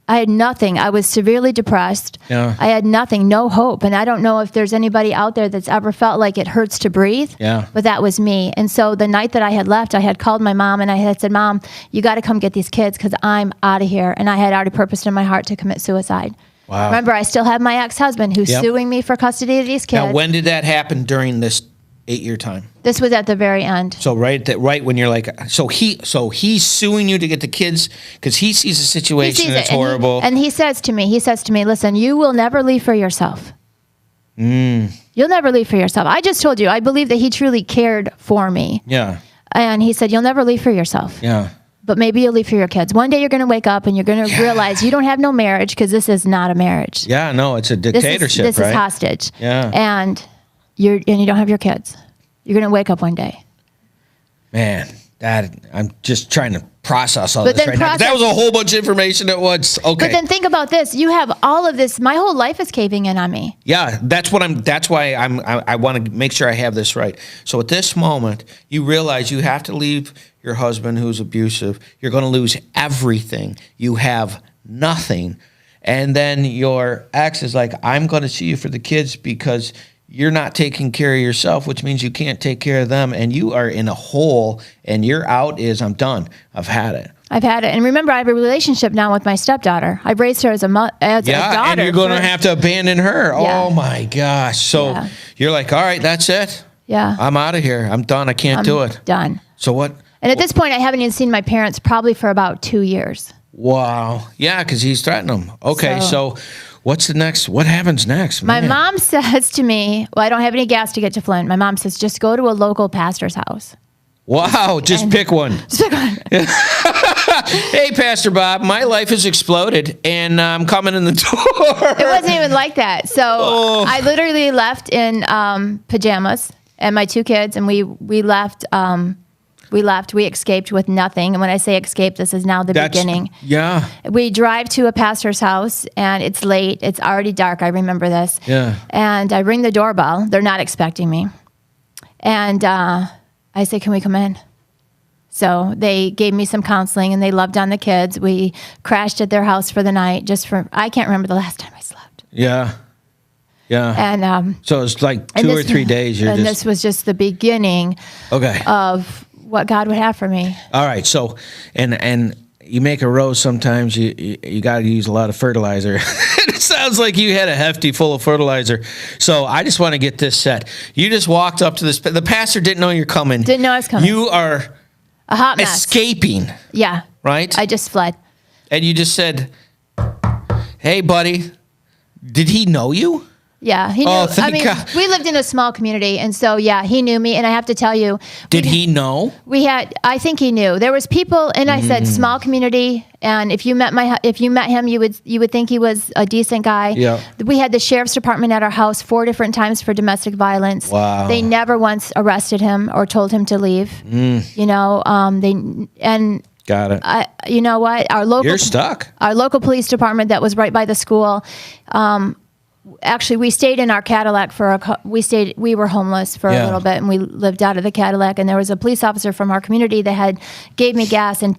had nothing. I was severely depressed. Yeah. I had nothing, no hope. And I don't know if there's anybody out there that's ever felt like it hurts to breathe. Yeah. But that was me. And so the night that I had left, I had called my mom and I had said, Mom, you got to come get these kids because I'm out of here. And I had already purposed in my heart to commit suicide. Wow. Remember, I still have my ex-husband who's Yep. suing me for custody of these kids. Now, when did that happen during this 8-year time? This was at the very end. So right when you're like, so he's suing you to get the kids because he sees a situation that's and horrible. and he says to me, listen, you will never leave for yourself. You'll never leave for yourself. I just told you, I believe that he truly cared for me. Yeah. And he said, you'll never leave for yourself. Yeah. But maybe you'll leave for your kids. One day you're going to wake up and you're going to realize you don't have no marriage because this is not a marriage. Yeah. No, it's a This dictatorship, is right? hostage. Yeah. And you don't have your kids. You're going to wake up one day. Man, I'm just trying to process all But this then right now. 'Cause that was a whole bunch of information at once. Okay. But then think about this. You have all of this. My whole life is caving in on me. Yeah, that's why I want to make sure I have this right. So at this moment, you realize you have to leave your husband who's abusive. You're going to lose everything. You have nothing. And then your ex is like, I'm going to see you for the kids because you're not taking care of yourself, which means you can't take care of them. And you are in a hole and your out is, I'm done. I've had it. I've had it. And remember, I have a relationship now with my stepdaughter. I've raised her as a daughter. And you're going to have to abandon her. Yeah. Oh my gosh. So Yeah. you're like, all right, that's it. Yeah. I'm out of here. I'm done. I can't do it. Done. So what? And at this point, I haven't even seen my parents probably for about 2 years. Wow. Yeah, because he's threatening them. Okay, So- so what's the next? What happens next? My Man. mom says to me, well, I don't have any gas to get to Flint. My mom says, just go to a local pastor's house. Wow, just pick one. Hey, Pastor Bob, my life has exploded, and I'm coming in the door. It wasn't even like that. So Oh. I literally left in pajamas and my 2 kids, and we left. We escaped with nothing. And when I say escape, this is now the beginning. Yeah. We drive to a pastor's house, and it's late. It's already dark. I remember this. Yeah. And I ring the doorbell. They're not expecting me. And I say, can we come in? So they gave me some counseling, and they loved on the kids. We crashed at their house for the night I can't remember the last time I slept. Yeah. Yeah. And so it's like and 2 or this- 3 days. This was just the beginning Okay. of what God would have for me. All right. So, and you make a rose sometimes, you got to use a lot of fertilizer. It sounds like you had a hefty full of fertilizer. So I just want to get this set. You just walked up to this. The pastor didn't know you're coming. Didn't know I was coming. You are A hot mess. escaping, Yeah. right? I just fled. And you just said, "Hey, buddy, did he know you?" Yeah, he knew. Oh, I thank mean, God. we lived in a small community, and so yeah, he knew me. And I have to tell you, Did he know? I think he knew. There was people, and I said small community. And if you met him, you would think he was a decent guy. Yeah. We had the sheriff's department at our house 4 different times for domestic violence. Wow. They never once arrested him or told him to leave. You know, Got it. you know what? You're stuck. Our local police department that was right by the school. Actually, we stayed in our Cadillac we were homeless for Yeah. a little bit, and we lived out of the Cadillac. And there was a police officer from our community that gave me gas and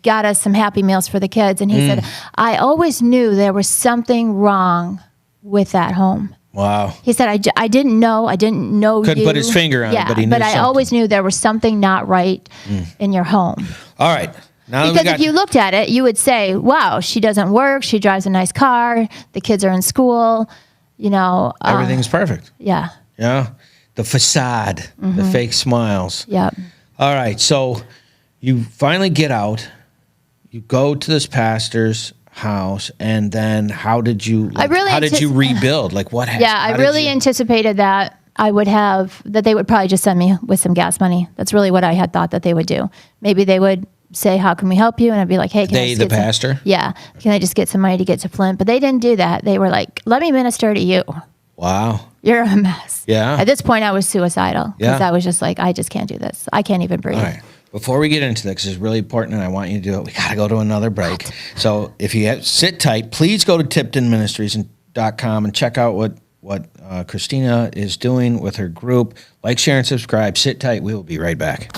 got us some Happy Meals for the kids. And he said, I always knew there was something wrong with that home. Wow. He said, I didn't know Couldn't you. put his finger on it, but he knew but I something. always knew there was something not right in your home. All right. Now that we Because if you looked at it, you would say, wow, she doesn't work. She drives a nice car. The kids are in school. You know. everything's perfect. Yeah. Yeah. The facade, the fake smiles. Yeah. All right. So you finally get out. You go to this pastor's house, and then how did you? How did you rebuild? Like what happened? Yeah, I really anticipated that they would probably just send me with some gas money. That's really what I had thought that they would do. Maybe they would say, how can we help you? And I'd be like, hey, can I just get pastor? Yeah. Can I just get some money to get to Flint? But they didn't do that. They were like, let me minister to you. Wow. You're a mess. Yeah. At this point, I was suicidal because Yeah. I was just like, I just can't do this. I can't even breathe. All right. Before we get into that, because it's really important and I want you to do it, we got to go to another break. So if you sit tight, please go to tiptonministries.com and check out what Christina is doing with her group. Like, share, and subscribe. Sit tight. We will be right back.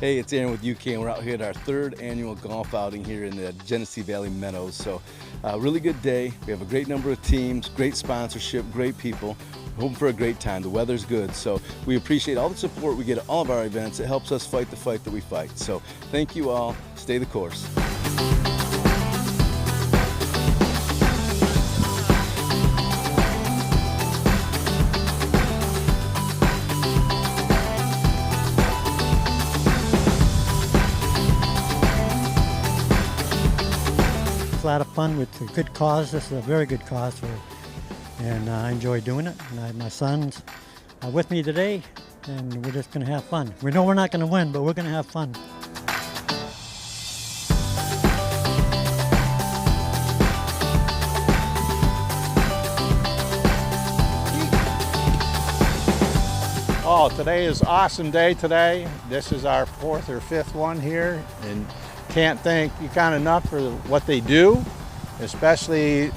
Hey, it's Aaron with UCAN. We're out here at our 3rd annual golf outing here in the Genesee Valley Meadows. So, really good day. We have a great number of teams, great sponsorship, great people. We're hoping for a great time. The weather's good. So, we appreciate all the support we get at all of our events. It helps us fight the fight that we fight. So, thank you all. Stay the course. It's a lot of fun with a good cause. This is a very good cause, and I enjoy doing it. And I have my sons with me today, and we're just going to have fun. We know we're not going to win, but we're going to have fun. Oh, today is an awesome day today. This is our 4th or 5th one here, and can't thank UCAN enough for what they do, especially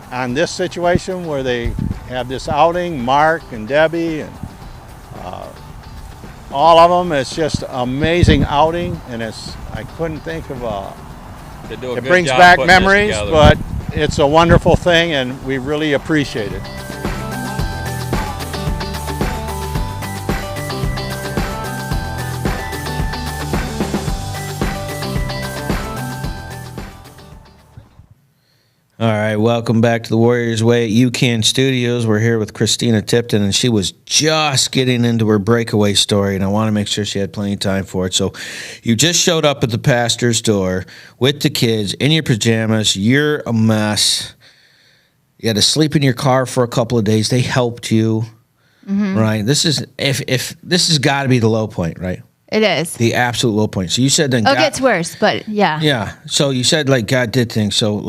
on this situation where they have this outing. Mark and Debbie and all of them. It's just an amazing outing, and I couldn't think of it brings back memories, but it's a wonderful thing, and we really appreciate it. All right, welcome back to the Warriors Way at UCAN Studios. We're here with Christina Tipton, and she was just getting into her breakaway story, and I want to make sure she had plenty of time for it. So you just showed up at the pastor's door with the kids in your pajamas. You're a mess. You had to sleep in your car for a couple of days. They helped you, right? This is if this has got to be the low point, right? It is. The absolute low point. So you said then It gets worse, but yeah. Yeah. So you said like God did things. So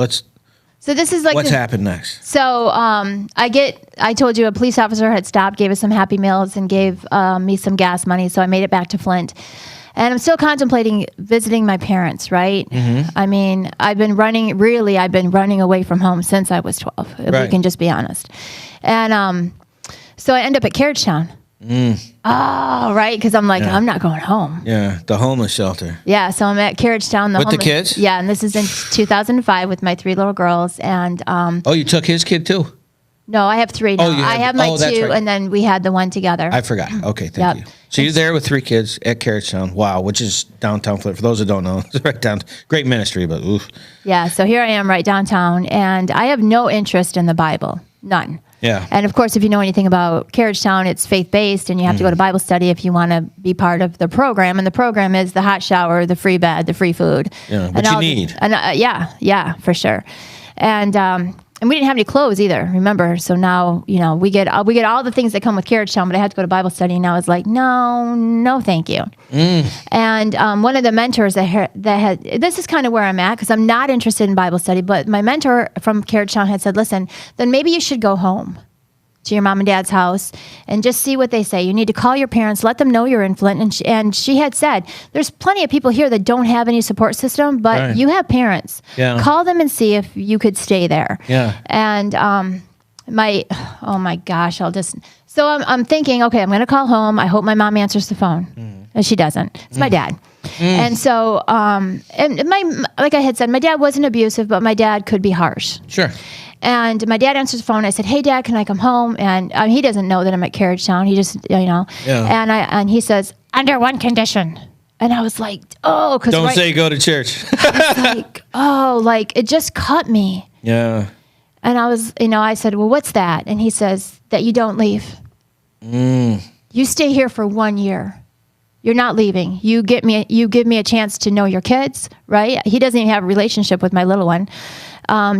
So this is like what's happened next? So I told you a police officer had stopped, gave us some Happy Meals, and gave me some gas money. So I made it back to Flint. And I'm still contemplating visiting my parents, right? I mean, I've been running away from home since I was 12, if we can just be honest. And so I end up at Carriage Town. Oh, right, because I'm like, I'm not going home. Yeah, the homeless shelter. Yeah, so I'm at Carriage Town. With the kids? Yeah, and this is in 2005 with my 3 little girls. And oh, you took his kid too? No, I have 3 now. Oh, you I have- have my oh, that's 2, right. and then we had the one together. I forgot. Okay, thank Yep. you. So you're there with 3 kids at Carrolltown. Wow, which is downtown Flint. For those that don't know, it's right down. Great ministry, but oof. Yeah, so here I am right downtown, and I have no interest in the Bible. None. Yeah. And of course, if you know anything about Carriagetown, it's faith-based, and you have to go to Bible study if you want to be part of the program. And the program is the hot shower, the free bed, the free food. Yeah, and what you all need. And yeah, for sure. And we didn't have any clothes either. Remember, so now we get all the things that come with Carriagetown, but I had to go to Bible study, and I was like, no, thank you. And one of the mentors that had this is kind of where I'm at because I'm not interested in Bible study, but my mentor from Carriagetown had said, listen, then maybe you should go home to your mom and dad's house and just see what they say. You need to call your parents, let them know you're in Flint. And she had said, there's plenty of people here that don't have any support system, but Right. you have parents. Yeah. Call them and see if you could stay there. Yeah. And oh my gosh, so I'm thinking, okay, I'm going to call home. I hope my mom answers the phone. And she doesn't. It's my dad. And so, like I had said, my dad wasn't abusive, but my dad could be harsh. Sure. And my dad answers the phone. I said, "Hey, Dad, can I come home?" And he doesn't know that I'm at Carriagetown. He just, Yeah. And he says, "Under one condition." And I was like, "Oh, because Don't say go to church. like it just cut me." Yeah. And I was, I said, "Well, what's that?" And he says, "That you don't leave. You stay here for 1 year. You're not leaving. You give me a chance to know your kids, right?" He doesn't even have a relationship with my little one.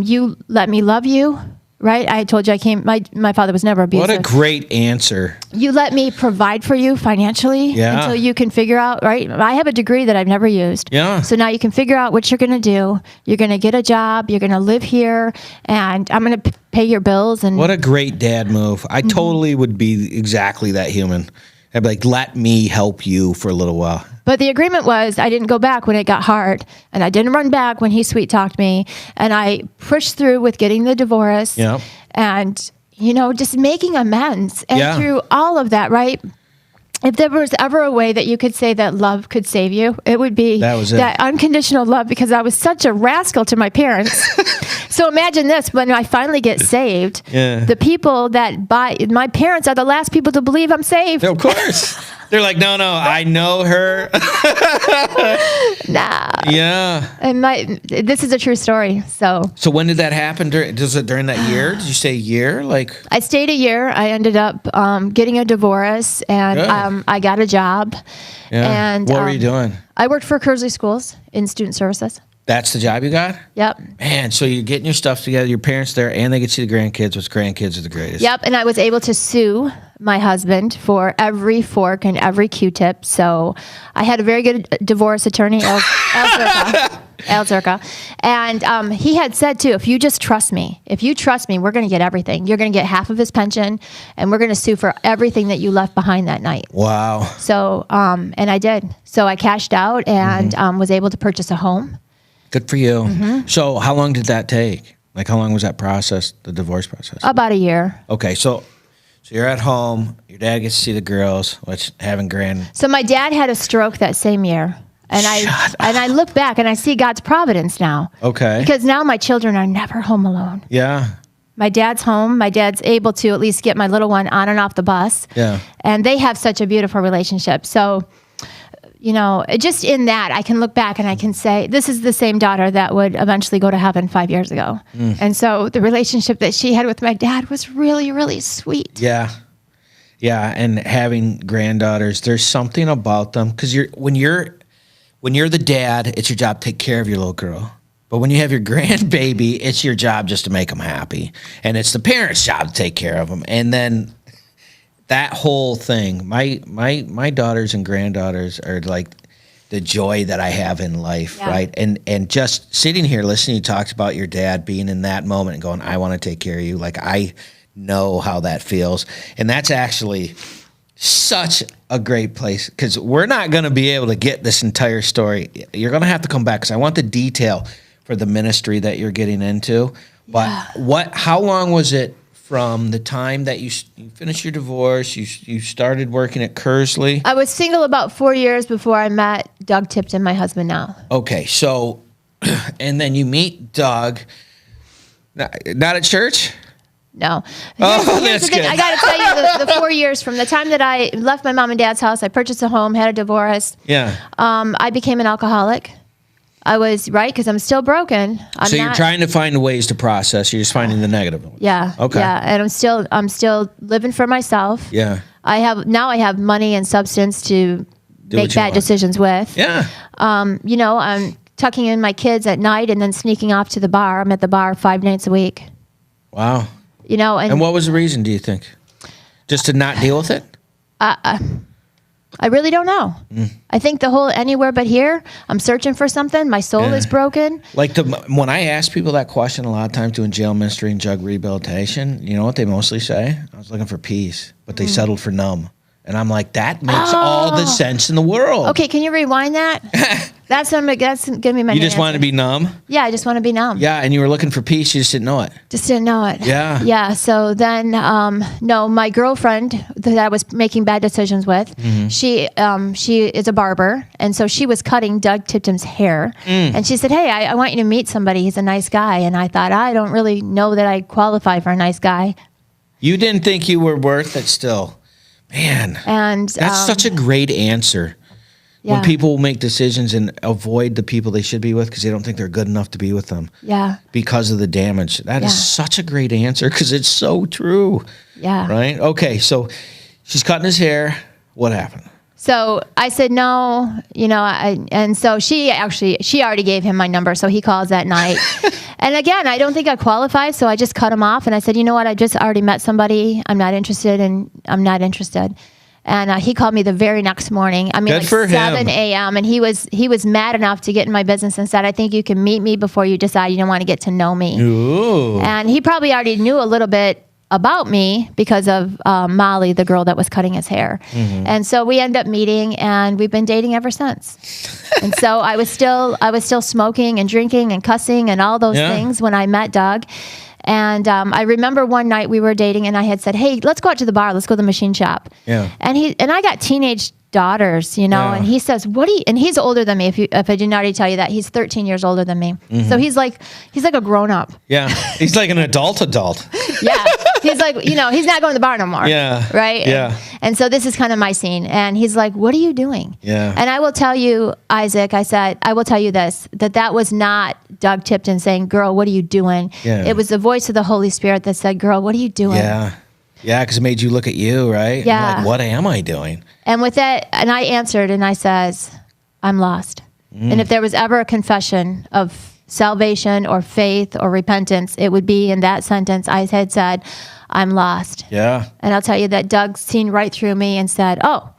You let me love you, right? I told you my father was never abusive. What a great answer. You let me provide for you financially until you can figure out, right? I have a degree that I've never used. Yeah. So now you can figure out what you're going to do. You're going to get a job. You're going to live here, and I'm going to pay your bills. And What a great dad move. I totally would be exactly that human. I'd be like, let me help you for a little while. But the agreement was I didn't go back when it got hard, and I didn't run back when he sweet talked me, and I pushed through with getting the divorce, Yeah. and just making amends, and Yeah. through all of that, right? If there was ever a way that you could say that love could save you, it would be That was it. that unconditional love, because I was such a rascal to my parents. So imagine this, when I finally get saved, Yeah. the people that my parents are the last people to believe I'm saved. Of course. They're like, no, I know her. Nah. Yeah. And this is a true story. So So when did that happen? During that year? Did you say a year? Like, I stayed a year. I ended up getting a divorce, and Good. I got a job. yeah. And What were you doing? I worked for Kersley Schools in student services. That's the job you got? Yep. Man, so you're getting your stuff together, your parents there, and they get to see the grandkids, which grandkids are the greatest. Yep. And I was able to sue my husband for every fork and every Q-tip. So I had a very good divorce attorney, Al Zirka. And he had said, too, if you trust me, we're going to get everything. You're going to get half of his pension, and we're going to sue for everything that you left behind that night. Wow. So, and I did. So I cashed out and was able to purchase a home. Good for you. Mm-hmm. So how long did that take? Like, how long was that process, the divorce process? About a year. Okay, so you're at home, your dad gets to see the girls, which having So my dad had a stroke that same year. And I look back and I see God's providence now. Okay. Because now my children are never home alone. Yeah. My dad's home. My dad's able to at least get my little one on and off the bus. Yeah. And they have such a beautiful relationship. So, just in that, I can look back and I can say, this is the same daughter that would eventually go to heaven 5 years ago. And so the relationship that she had with my dad was really, really sweet. Yeah. Yeah, and having granddaughters, there's something about them, because when you're the dad, it's your job to take care of your little girl. But when you have your grandbaby, it's your job just to make them happy. And it's the parents' job to take care of them. And then that whole thing, my daughters and granddaughters are like the joy that I have in life, Yeah. right? And just sitting here listening, you talked about your dad being in that moment and going, I want to take care of you. Like, I know how that feels. And that's actually such a great place, because we're not going to be able to get this entire story. You're going to have to come back, because I want the detail for the ministry that you're getting into. But how long was it from the time that you finished your divorce, you started working at Kersley? I was single about 4 years before I met Doug Tipton, my husband now. Okay, so, and then you meet Doug, not at church? No. Oh, Here's that's the thing. good. I got to tell you, the 4 years from the time that I left my mom and dad's house, I purchased a home, had a divorce. Yeah. I became an alcoholic. I was, right, because I'm still broken. So you're trying to find ways to process. You're just finding the negative ones. Yeah. Okay. Yeah, and I'm still living for myself. Yeah. I have money and substance to Do make what you bad want. decisions with. Yeah. I'm tucking in my kids at night and then sneaking off to the bar. I'm at the bar 5 nights a week. Wow. And what was the reason, do you think? Just to not deal with it? I really don't know. I think the whole anywhere but here, I'm searching for something. My soul is broken. Like when I ask people that question a lot of times doing jail ministry and drug rehabilitation, you know what they mostly say? I was looking for peace, but they settled for numb. And I'm like, that makes all the sense in the world. Okay, can you rewind that? That's gonna be my. You just answer. want to be numb? Yeah, I just want to be numb. Yeah, and you were looking for peace, you just didn't know it. Just didn't know it. Yeah. Yeah. So then, no, my girlfriend that I was making bad decisions with, she is a barber, and so she was cutting Doug Tipton's hair, and she said, "Hey, I want you to meet somebody. He's a nice guy." And I thought, I don't really know that I qualify for a nice guy. You didn't think you were worth it still. Man. And That's such a great answer. When people make decisions and avoid the people they should be with because they don't think they're good enough to be with them. Yeah. Because of the damage. That is such a great answer because it's so true. Yeah. Right? Okay, so she's cutting his hair. What happened? So I said no, and so she already gave him my number, so he calls that night. And again, I don't think I qualify, so I just cut him off, and I said, you know what, I just already met somebody, I'm not interested. And he called me the very next morning. I mean, Good like for 7 him. a.m. And he was mad enough to get in my business and said, I think you can meet me before you decide you don't want to get to know me. Ooh. And he probably already knew a little bit about me because of Molly, the girl that was cutting his hair. And so we ended up meeting, and we've been dating ever since. And so I was still smoking and drinking and cussing and all those things when I met Doug. And I remember one night we were dating, and I had said, "Hey, let's go out to the bar. Let's go to the machine shop." Yeah. And I got teenage daughters, Yeah. and he says, "What do you?" And he's older than me. If I didn't already tell you that, he's 13 years older than me. So he's like a grown up. Yeah. He's like an adult. Yeah. He's like, he's not going to the bar no more. Yeah. Right? Yeah. And so this is kind of my scene. And he's like, "What are you doing?" Yeah. And I will tell you, Isaac, I will tell you this, that was not Doug Tipton saying, "Girl, what are you doing?" Yeah. It was the voice of the Holy Spirit that said, "Girl, what are you doing?" Yeah. Yeah, because it made you look at you, right? Yeah. Like, what am I doing? And with that, and I answered and I says, "I'm lost." And if there was ever a confession of salvation or faith or repentance, it would be in that sentence. I had said, "I'm lost." Yeah. And I'll tell you that Doug seen right through me and said, "Oh,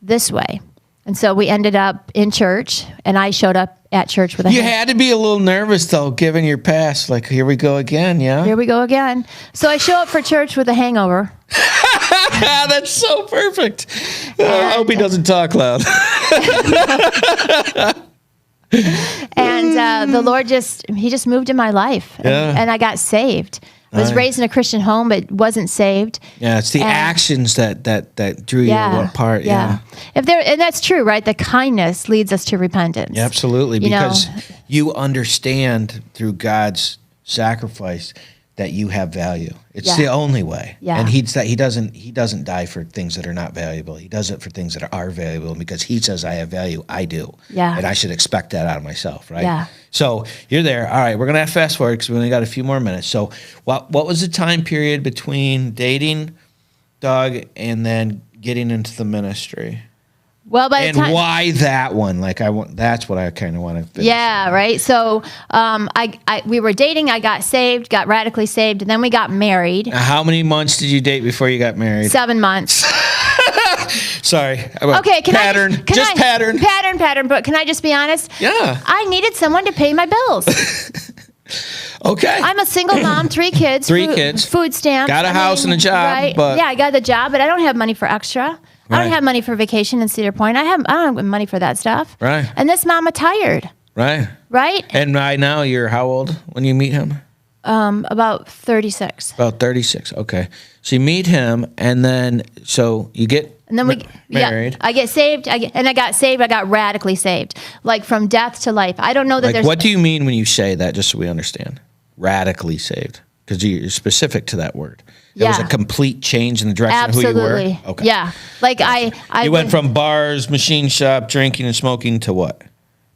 this way." And so we ended up in church, and I showed up at church with a You hand. had to be a little nervous, though, given your past. Like, here we go again, yeah? Here we go again. So I show up for church with a hangover. That's so perfect. I hope he doesn't talk loud. And the Lord just moved in my life. Yeah. And I got saved. I was Right. raised in a Christian home, but wasn't saved. Yeah, it's the And- actions that drew you apart. Yeah. And that's true, right? The kindness leads us to repentance. Yeah, absolutely. You know? Because you understand through God's sacrifice that you have value. It's Yeah. the only way. Yeah. And he doesn't die for things that are not valuable. He does it for things that are valuable because he says I have value. I do. Yeah. And I should expect that out of myself, right? Yeah. So you're there. All right, we're gonna have to fast forward because we only got a few more minutes. So what was the time period between dating Doug and then getting into the ministry? Well, by the And time, why that one? Like that's what I kind of want to finish. Yeah, right. So we were dating. I got saved, got radically saved, and then we got married. Now, how many months did you date before you got married? 7 months. Sorry. Okay, pattern. Pattern. Pattern. But can I just be honest? Yeah. I needed someone to pay my bills. Okay. I'm a single mom, 3 kids. Three kids. Food stamps. Got a house and a job, but- yeah, I got the job, but I don't have money for extra. I Right. don't have money for vacation in Cedar Point. I don't have money for that stuff. Right. And this mama tired, Right. right? And right now you're how old when you meet him? About 36. About 36. Okay. So you meet him, and then so you get And then married. Yeah, I get saved. I got saved. I got radically saved, like from death to life. I don't know that Like, there's. what do you mean when you say that? Just so we understand. Radically saved. because you're specific to that word. It was a Yeah. complete change in the direction of who you Absolutely. were? Okay. Yeah. Like I You went from bars, machine shop, drinking and smoking to what?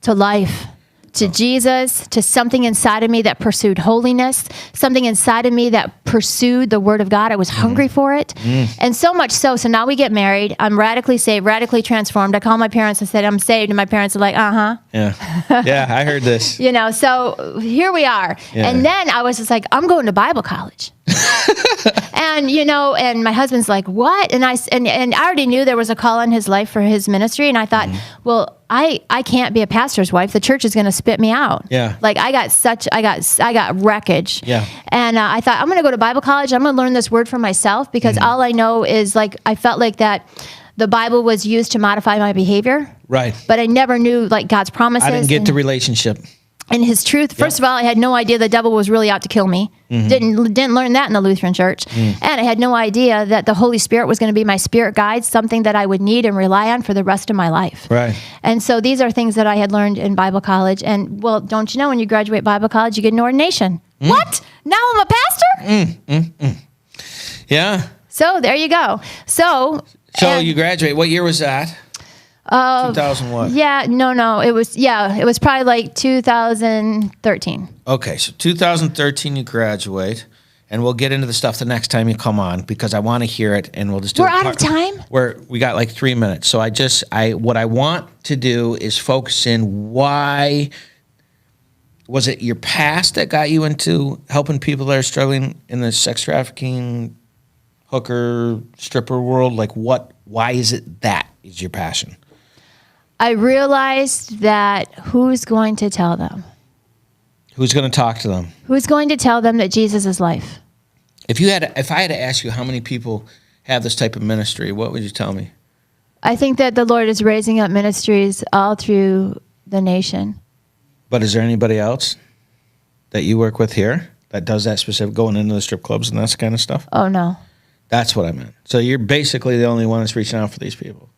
to life, to Jesus, to something inside of me that pursued holiness, something inside of me that pursued the Word of God. I was hungry for it. And so much so now we get married. I'm radically saved, radically transformed. I called my parents and said, I'm saved. And my parents are like, uh-huh. Yeah. Yeah, I heard this. So here we are. Yeah. And then I was just like, I'm going to Bible college. And my husband's like, what? And I already knew there was a call on his life for his ministry. And I thought, well, I can't be a pastor's wife. The church is going to spit me out. Yeah. Like I got wreckage. Yeah. And I thought, I'm going to go to Bible college. I'm going to learn this word for myself because all I know is like, I felt like that the Bible was used to modify my behavior. Right. But I never knew like God's promises. I didn't get the relationship. And his truth. First of all, I had no idea the devil was really out to kill me. Didn't learn that in the Lutheran church. And I had no idea that the Holy Spirit was going to be my spirit guide, something that I would need and rely on for the rest of my life. Right. And so these are things that I had learned in Bible college. And well, don't you know when you graduate Bible college, you get an ordination. What? Now I'm a pastor? Yeah. So there you go. So You graduate. What year was that? 2000 what? Yeah, no. It was probably like 2013. Okay, so 2013 you graduate, and we'll get into the stuff the next time you come on because I want to hear it, and we'll just do. We're out of time? We got like 3 minutes, so what I want to do is focus in why. Was it your past that got you into helping people that are struggling in the sex trafficking, hooker, stripper world? Like why is it that is your passion? I realized that who's going to tell them? Who's going to talk to them? Who's going to tell them that Jesus is life? If I had to ask you how many people have this type of ministry, what would you tell me? I think that the Lord is raising up ministries all through the nation. But is there anybody else that you work with here that does that specific, going into the strip clubs and that kind of stuff? Oh, no. That's what I meant. So you're basically the only one that's reaching out for these people.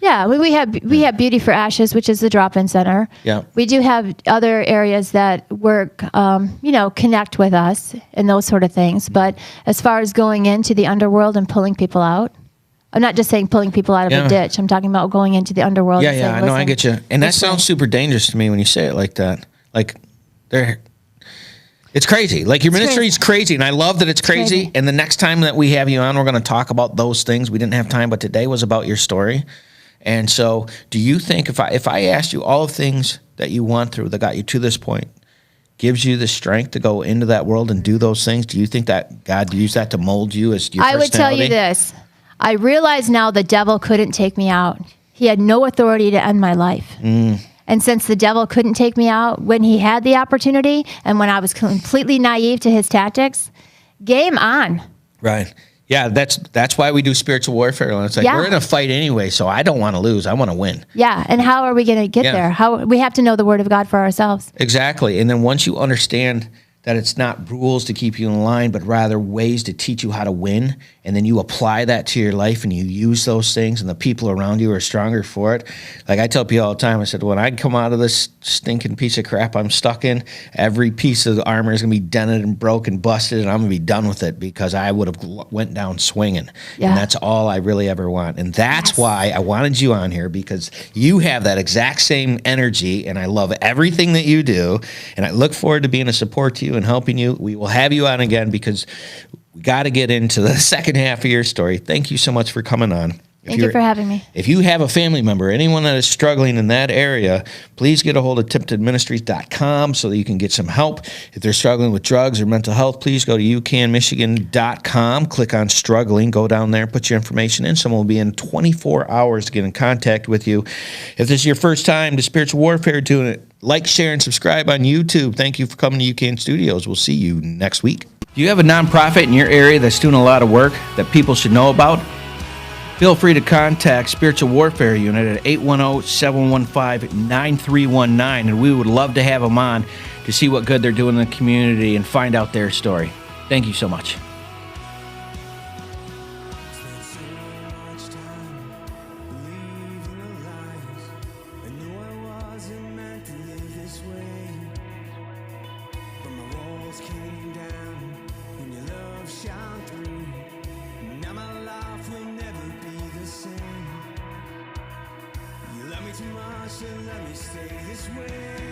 Yeah, we have Beauty for Ashes, which is the drop-in center. Yeah. We do have other areas that work, connect with us and those sort of things. But as far as going into the underworld and pulling people out, I'm not just saying pulling people out of a ditch. I'm talking about going into the underworld. and saying, I know, I get you. And that sounds super dangerous to me when you say it like that. Like, it's crazy. Like your ministry is crazy, and I love that it's crazy. And the next time that we have you on, we're going to talk about those things. We didn't have time, but today was about your story. And so, do you think if I asked you all the things that you went through that got you to this point, gives you the strength to go into that world and do those things? Do you think that God used that to mold you as your personality? I would tell you this. I realize now the devil couldn't take me out. He had no authority to end my life. And since the devil couldn't take me out when he had the opportunity and when I was completely naive to his tactics, game on. Right. Yeah, that's why we do spiritual warfare. It's like we're in a fight anyway, so I don't want to lose. I want to win. Yeah, and how are we going to get there? We have to know the Word of God for ourselves. Exactly. And then once you understand that it's not rules to keep you in line, but rather ways to teach you how to win, and then you apply that to your life and you use those things and the people around you are stronger for it. Like I tell people all the time, I said, when I come out of this stinking piece of crap I'm stuck in, every piece of the armor is going to be dented and broken, busted, and I'm going to be done with it because I would have went down swinging. Yeah. And that's all I really ever want. And that's why I wanted you on here, because you have that exact same energy, and I love everything that you do, and I look forward to being a support to you and helping you. We will have you on again because we got to get into the second half of your story. Thank you so much for coming on. Thank you for having me. If you have a family member, anyone that is struggling in that area, please get a hold of tiptonministries.com so that you can get some help. If they're struggling with drugs or mental health, please go to UCANmichigan.com, click on struggling, go down there, put your information in. Someone will be in 24 hours to get in contact with you. If this is your first time to Spiritual Warfare, doing it, like, share, and subscribe on YouTube. Thank you for coming to UCAN Studios. We'll see you next week. Do you have a nonprofit in your area that's doing a lot of work that people should know about? Feel free to contact Spiritual Warfare Unit at 810-715-9319, and we would love to have them on to see what good they're doing in the community and find out their story. Thank you so much. Spent so much time believing the lies. I knew I wasn't meant to live this way, but my walls came down to let me stay this way.